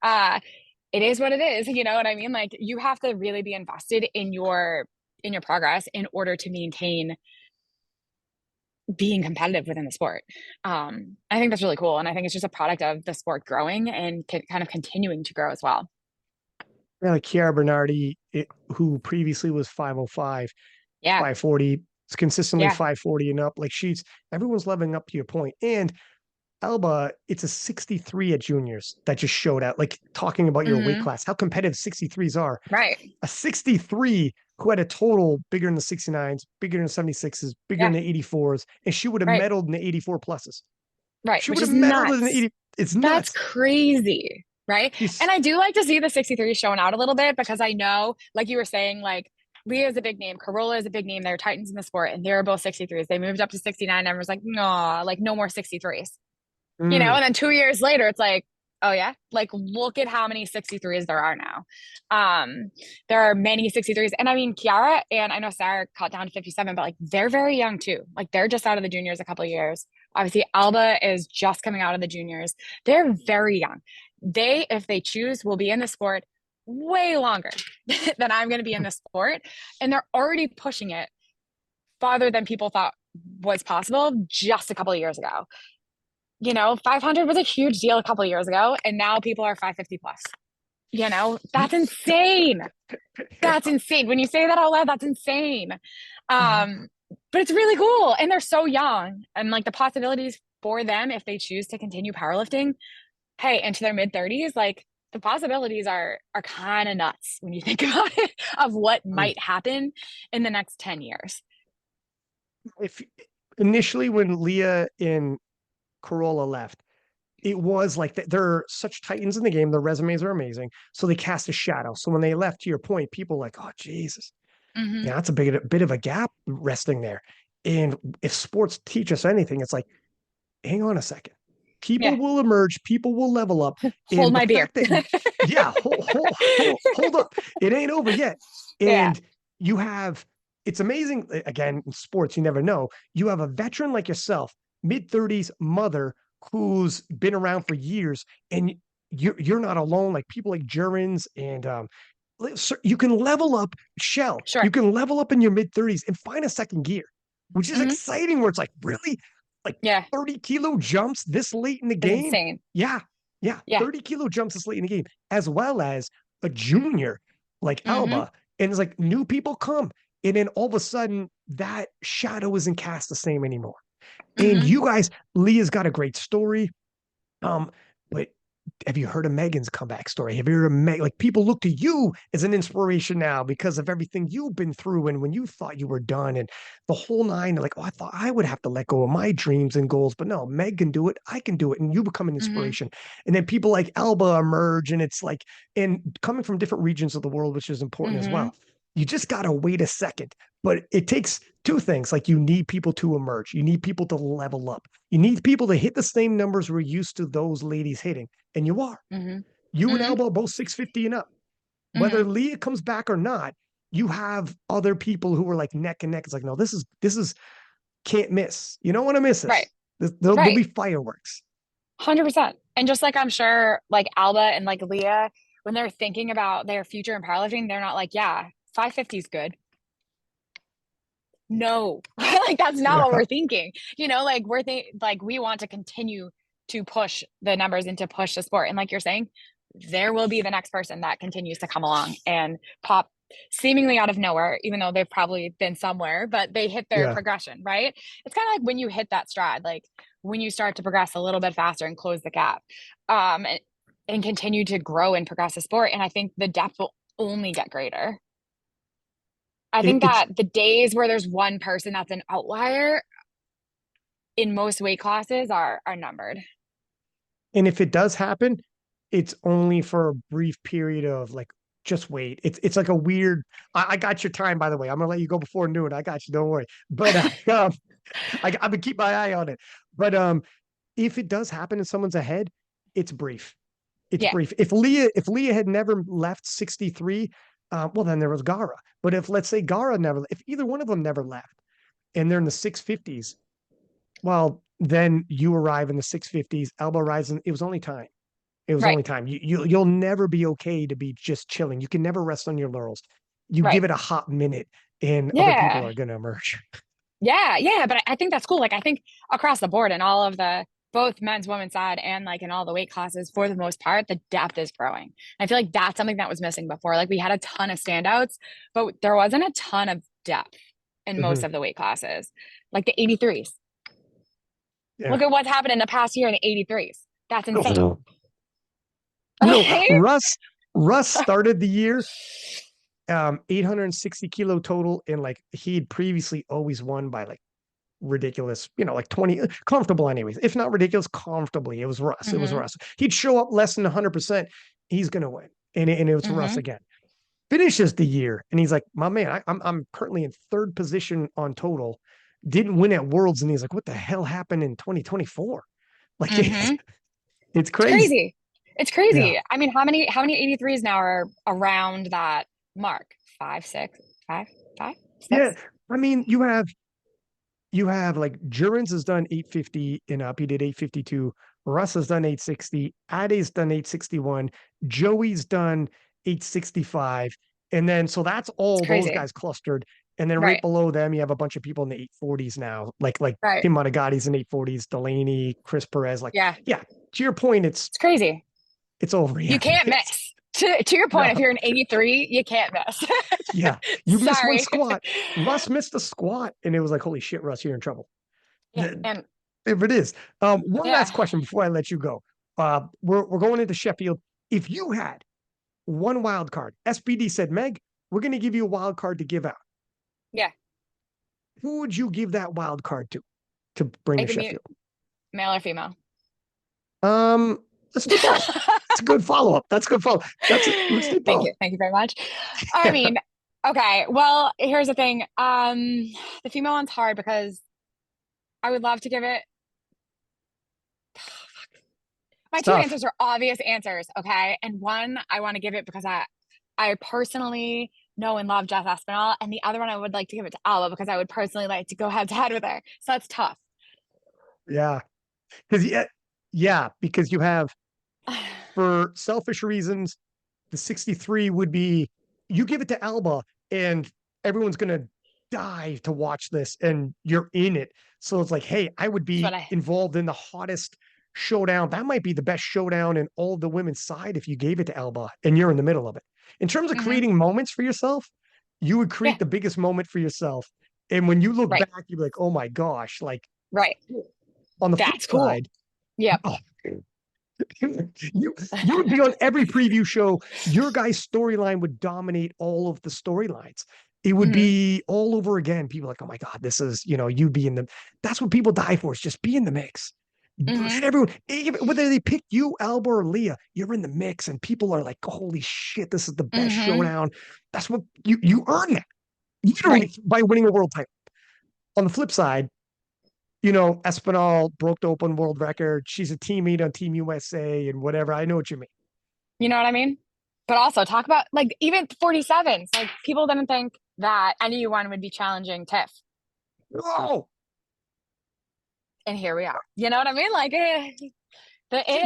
uh, it is what it is. You know what I mean? Like you have to really be invested in your progress in order to maintain being competitive within the sport. I think that's really cool, and I think it's just a product of the sport growing and kind of continuing to grow as well. Yeah, like Chiara Bernardi, who previously was 505, Yeah, 540, it's consistently yeah, 540 and up. Like everyone's leveling up to your point. And Alba, it's a 63 at juniors that just showed out. Like talking about your weight Hmm. class, how competitive 63s are. Right. A 63 who had a total bigger than the 69s, bigger than the 76s, bigger than Yeah. the 84s, and she would have Right. medaled in the 84 pluses. Right. She would Which have is medaled in the nuts. 80. It's That's nuts. crazy. Right. And She's I do like to see the 63 showing out a little bit because I know, like you were saying, like Lya is a big name, Corolla is a big name. They're titans in the sport, and they're both 63s. They moved up to 69. And everyone's like, no, like no more 63s. mm, And then 2 years later, it's like, oh yeah, like look at how many 63s there are now. There are many 63s. And I mean, Kiara and I know Sarah cut down to 57, but like they're very young too. Like they're just out of the juniors a couple of years. Obviously, Alba is just coming out of the juniors. They're very young. They, if they choose, will be in the sport way longer than I'm going to be in the sport. And they're already pushing it farther than people thought was possible just a couple of years ago. 500 was a huge deal a couple of years ago, and now people are 550 plus. That's insane. That's insane. When you say that out loud, that's insane. Um, but it's really cool, and they're so young, and like the possibilities for them if they choose to continue powerlifting, hey, into their mid 30s, like the possibilities are kind of nuts when you think about it of what might happen in the next 10 years. if initially when Lya and Corolla left, it was like they're such titans in the game. Their resumes are amazing, so they cast a shadow. So when they left, to your point, people were like, oh Jesus, Mm-hmm. yeah, that's a bit of a gap resting there. And if sports teach us anything, it's like, hang on a second. People Yeah. will emerge, people will level up. Hold And the my beer. fact that, yeah, hold up. It ain't over yet. Yeah. And you have, it's amazing. Again, in sports, you never know. You have a veteran like yourself, mid 30s mother who's been around for years, and you're not alone. Like people like Jurins and you can level up Shell. You Sure. can level up in your mid 30s and find a second gear, which is Mm-hmm. exciting. Where it's like, really, like Yeah. 30-kilo jumps this late in the Is game? insane. Yeah, yeah, Yeah. 30-kilo jumps this late in the game, as well as a junior like Mm-hmm. Alba. And it's like new people come, and then all of a sudden that shadow isn't cast the same anymore. And Mm-hmm. you guys, Leah's got a great story. But have you heard of Megan's comeback story? Have you heard of Meg? Like people look to you as an inspiration now because of everything you've been through and when you thought you were done and the whole nine. Like, oh, I thought I would have to let go of my dreams and goals, but no, Meg can do it. I can do it, and you become an Mm-hmm. inspiration. And then people like Alba emerge, and it's like, and coming from different regions of the world, which is important as Mm-hmm. well. You just gotta wait a second, but it takes two things. Like you need people to emerge, you need people to level up, you need people to hit the same numbers we're used to those ladies hitting. And you are. Mm-hmm. You and Mm-hmm. Elbow both 650 and up. Whether Mm-hmm. Lya comes back or not, you have other people who are like neck and neck. It's like, no, this is can't miss. You don't want to miss Right. this. There'll be Right. fireworks. 100%. And just like I'm sure like Alba and like Lya, when they're thinking about their future in powerlifting, they're not like, yeah, 550 is good. No, like that's not what Yeah. we're thinking. Like like we want to continue to push the numbers and to push the sport. And like you're saying, there will be the next person that continues to come along and pop seemingly out of nowhere, even though they've probably been somewhere, but they hit their Yeah. progression, right? It's kind of like when you hit that stride, like when you start to progress a little bit faster and close the gap, and continue to grow and progress the sport. And I think the depth will only get greater. I think It's that the days where there's one person that's an outlier in most weight classes are numbered. and if it does happen, it's only for a brief period of like just wait. It's like a weird. I got your time, by the way. I'm gonna let you go before noon. I got you. Don't worry. But I'm gonna keep my eye on it. But if it does happen and someone's ahead, it's brief. It's Yeah, brief. If Lya had never left 63, well then there was Gara. But if let's say Gara never, if either one of them never left and they're in the 650s, well then you arrive in the 650s. Alba arrives in. It was only time. It was right, only time. You'll never be okay to be just chilling. You can never rest on your laurels. You right. give it a hot minute, and other people Yeah, are going to emerge. yeah, yeah. But I think that's cool. Like I think across the board in all of the both men's, women's side, and like in all the weight classes, for the most part, the depth is growing. I feel like that's something that was missing before. Like we had a ton of standouts, but there wasn't a ton of depth in most Mhm. of the weight classes, like the 83s. Yeah. Look at what's happened in the past year in the 83s. That's insane. You know, Right? Russ started the year 860 kilo total, and like he'd previously always won by like ridiculous, you know, like 20 comfortable anyways. If not ridiculous, comfortably. It was Russ. It was Mm-hmm. Russ. He'd show up less than 100%. He's gonna win. And it was Russ Mm-hmm. again. Finishes the year, and he's like, my man, I'm currently in third position on total. Didn't win at Worlds, and he's like, what the hell happened in 2024? Like Mm-hmm. it's It's crazy. crazy. It's Yeah. crazy. I mean, how many 83s now are around that mark? Five, six, five, five, Yeah. six? I mean, you have like Jurens has done 850 and up. He did 852. Russ has done 860. Ade's done 861. Joey's done 865. And then so that's It's all those crazy. guys clustered. And then right Right. below them, you have a bunch of people in the 840s now, like Right. Tim Monagati's in 840s, Delaney, Chris Perez. Like, Yeah. yeah, to your point, It's crazy. it's over. You Yeah. can't miss. To your point, No. if you're an 83, you can't miss. Yeah. You miss one Sorry. squat. Russ missed a squat, and it was like, holy shit, Russ, you're in trouble. Yeah. And If it is. One last yeah. question before I let you go. We're going into Sheffield. If you had one wild card, SBD said, Meg, we're going to give you a wild card to give out. Yeah. Who would you give that wild card to bring It to can be Sheffield? male or female. Um, let's do both. That's a good follow up. That's a good follow. Let's do Thank both. you. Thank you very much. I mean, okay. Well, here's the thing. The female one's hard because I would love to give it. My It's two tough. answers are obvious answers, okay? And one I want to give it because I personally know and love Jess Espinal, and the other one I would like to give it to Alba because I would personally like to go head to head with her. So that's tough. Yeah. Because yeah, because you have for selfish reasons, the 63 would be you give it to Alba and everyone's going to die to watch this and you're in it. So it's like, hey, I would That's what be I. involved in the hottest showdown. That might be the best showdown in all of the women's side if you gave it to Alba and you're in the middle of it. In terms of Mm-hmm. creating moments for yourself, you would Yeah. create the biggest moment for yourself. And when you look Right. back, you'd be like, oh my gosh, like Right. on the flip That's cool. side, Yep. oh, you would be on every preview show. Your guy's storyline would dominate all of the storylines. It would Mm-hmm. be all over again. People are like, oh my God, this is, you be in the, that's what people die for. Is just be in the mix. Mm-hmm. Let everyone, whether they pick you, Alba or Lya, you're in the mix and people are like, holy shit, this is the best Mm-hmm. showdown. That's what you earn that Right. literally by winning a world title. On the flip side, Espinal broke the open world record. She's a teammate on Team USA and whatever. I know what you mean. You know what I mean? But also talk about like even 47s. Like people didn't think that anyone would be challenging Tiff. Oh, And here we are. You know what I mean? Like she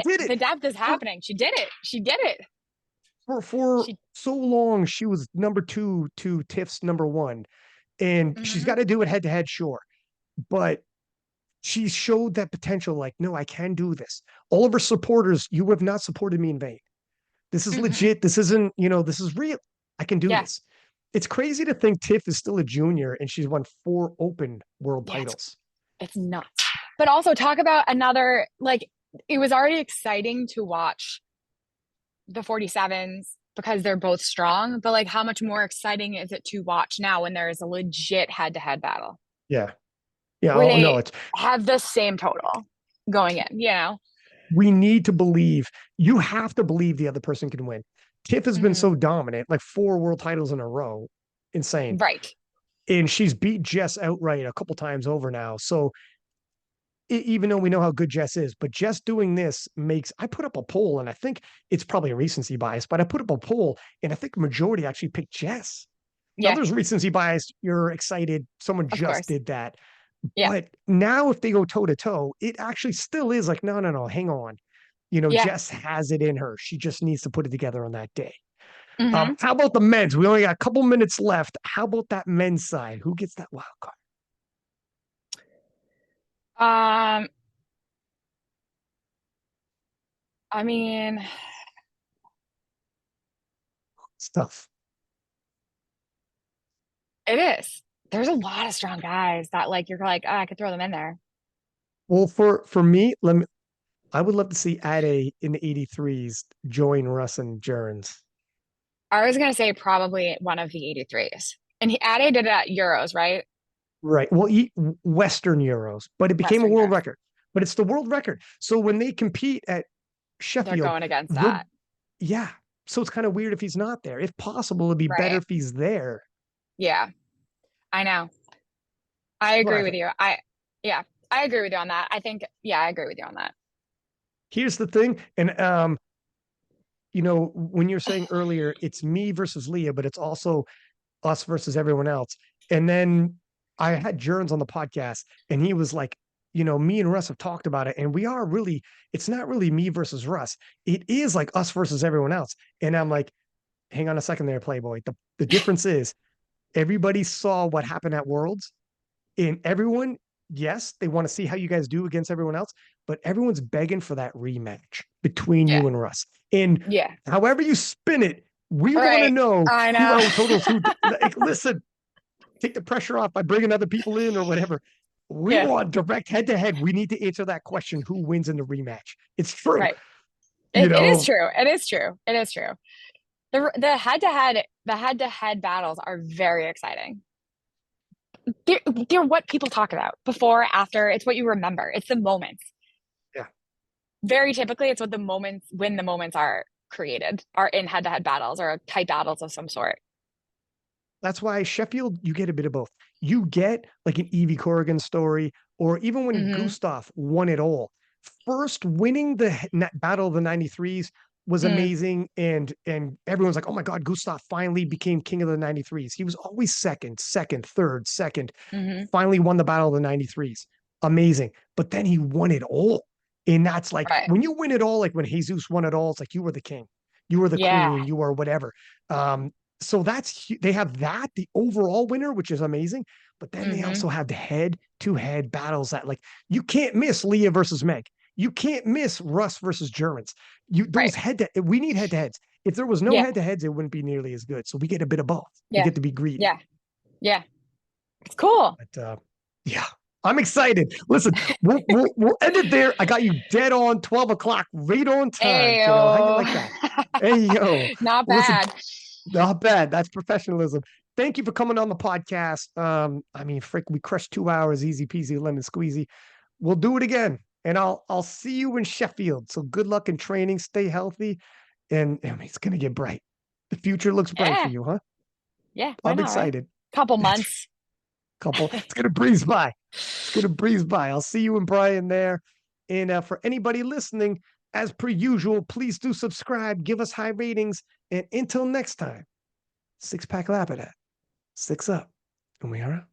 did it the depth is for happening. She did it. She did it. for She so long. She was number two to Tiff's number one, and she's mm-hmm. got to do it head to head, sure, but she showed that potential. Like, no, I can do this. All of her supporters, you have not supported me in vain. This is Mm-hmm. legit. This isn't, this is real. I can do Yeah. this. It's crazy to think Tiff is still a junior and she's won 4 open world Yeah, titles. it's nuts. But also talk about another like it was already exciting to watch the 47s because they're both strong, but like how much more exciting is it to watch now when there is a legit head-to-head battle Yeah. Yeah. where Oh no, they it's have the same total going in, you know? we need to believe. You have to believe the other person can win. Tiff has been Mm-hmm. so dominant, like 4 world titles in a row. Insane. Right. And she's beat Jess outright a couple times over now. So even though we know how good Jess is, but Jess doing this makes I put up a poll and I think it's probably a recency bias, but I put up a poll and I think majority actually picked Jess. Now Yeah, there's recency bias. You're excited. Someone of just course. did that. Yeah. But now if they go toe to toe, it actually still is like, no, no, no, hang on. Yeah. Jess has it in her. She just needs to put it together on that day. Mm-hmm. How about the men's? We only got a couple minutes left. How about that men's side? Who gets that wild card? Um, I mean, Stuff. it is. There's a lot of strong guys that like you're like, oh, I could throw them in there. Well, for me, I would love to see Ade in the 83s join Russ and Jurgens. I was gonna say probably one of the 83s. And Ade did it at Euros, right? Right. Well, Western Euros, but it became a Western world Euros. record. But it's the world record. So when they compete at They're Sheffield, going against they're that. yeah. So it's kind of weird if he's not there. If possible, it'd be better Right. if he's there. Yeah, I know. I That's what I agree with think. you. Yeah, I agree with you on that. I think, yeah, I agree with you on that. Here's the thing, and when you're saying earlier, it's me versus Lya, but it's also us versus everyone else. And then I had Jurgens on the podcast, and he was like, me and Russ have talked about it, and we are really, it's not really me versus Russ. It is like us versus everyone else. And I'm like, hang on a second there, Playboy. The difference is everybody saw what happened at Worlds, and everyone, yes, they want to see how you guys do against everyone else, but everyone's begging for that rematch between Yeah, you and Russ. And yeah. however you spin it, we want to Right. know I who know. out totals who. Like, listen, take the pressure off by bringing other people in or whatever. We Yeah, want direct head to head. We need to answer that question: who wins in the rematch? It's true, right. you It is know. true. It is true. It is true. The head to head battles are very exciting. They're what people talk about before, after. It's what you remember. It's the moments. Yeah, Very typically, it's what the moments when the moments are created are in head to head battles or tight battles of some sort. that's why Sheffield, you get a bit of both. You get like an Evie Corrigan story, or even when Mm-hmm. Gustav won it all. First, winning the Battle of the 93s was Mm, amazing, and everyone's like, "Oh my God, Gustav finally became king of the 93s." He was always second, second, third, second. hmm. Finally won the Battle of the 93s. Amazing, but then he won it all, and that's like Right. when you win it all, like when Jesus won it all. It's like you were the king, you were the Yeah. queen, you were whatever. So they have that the overall winner, which is amazing, but then they Hmm. also have the head to head battles that like you can't miss Lya versus Meg, you can't miss Russ versus Germans. You Right. those head to we need head to heads. If there was no Yeah. head to heads, it wouldn't be nearly as good. So we get a bit of both. We Yeah. get to be greedy. Yeah. Yeah. It's cool. But yeah, I'm excited. Listen, we'll end it there. I got you dead on 12 o'clock, right on time, kiddo. How you Ayo. like that? Hey yo, Not listen, bad. not bad. That's professionalism. Thank you for coming on the podcast. I mean, frick, we crushed 2 hours, easy peasy, lemon squeezy. We'll do it again, and I'll see you in Sheffield. So good luck in training. Stay healthy, and I mean, it's gonna get bright. The future looks bright for Yeah. you, huh? Yeah. Why I'm not, right? excited. Couple That's months. couple. It's gonna breeze by. It's gonna breeze by. I'll see you and Brian there. And for anybody listening, as per usual, please do subscribe, give us high ratings, and until next time, six pack Lapadat, six up, and we are out.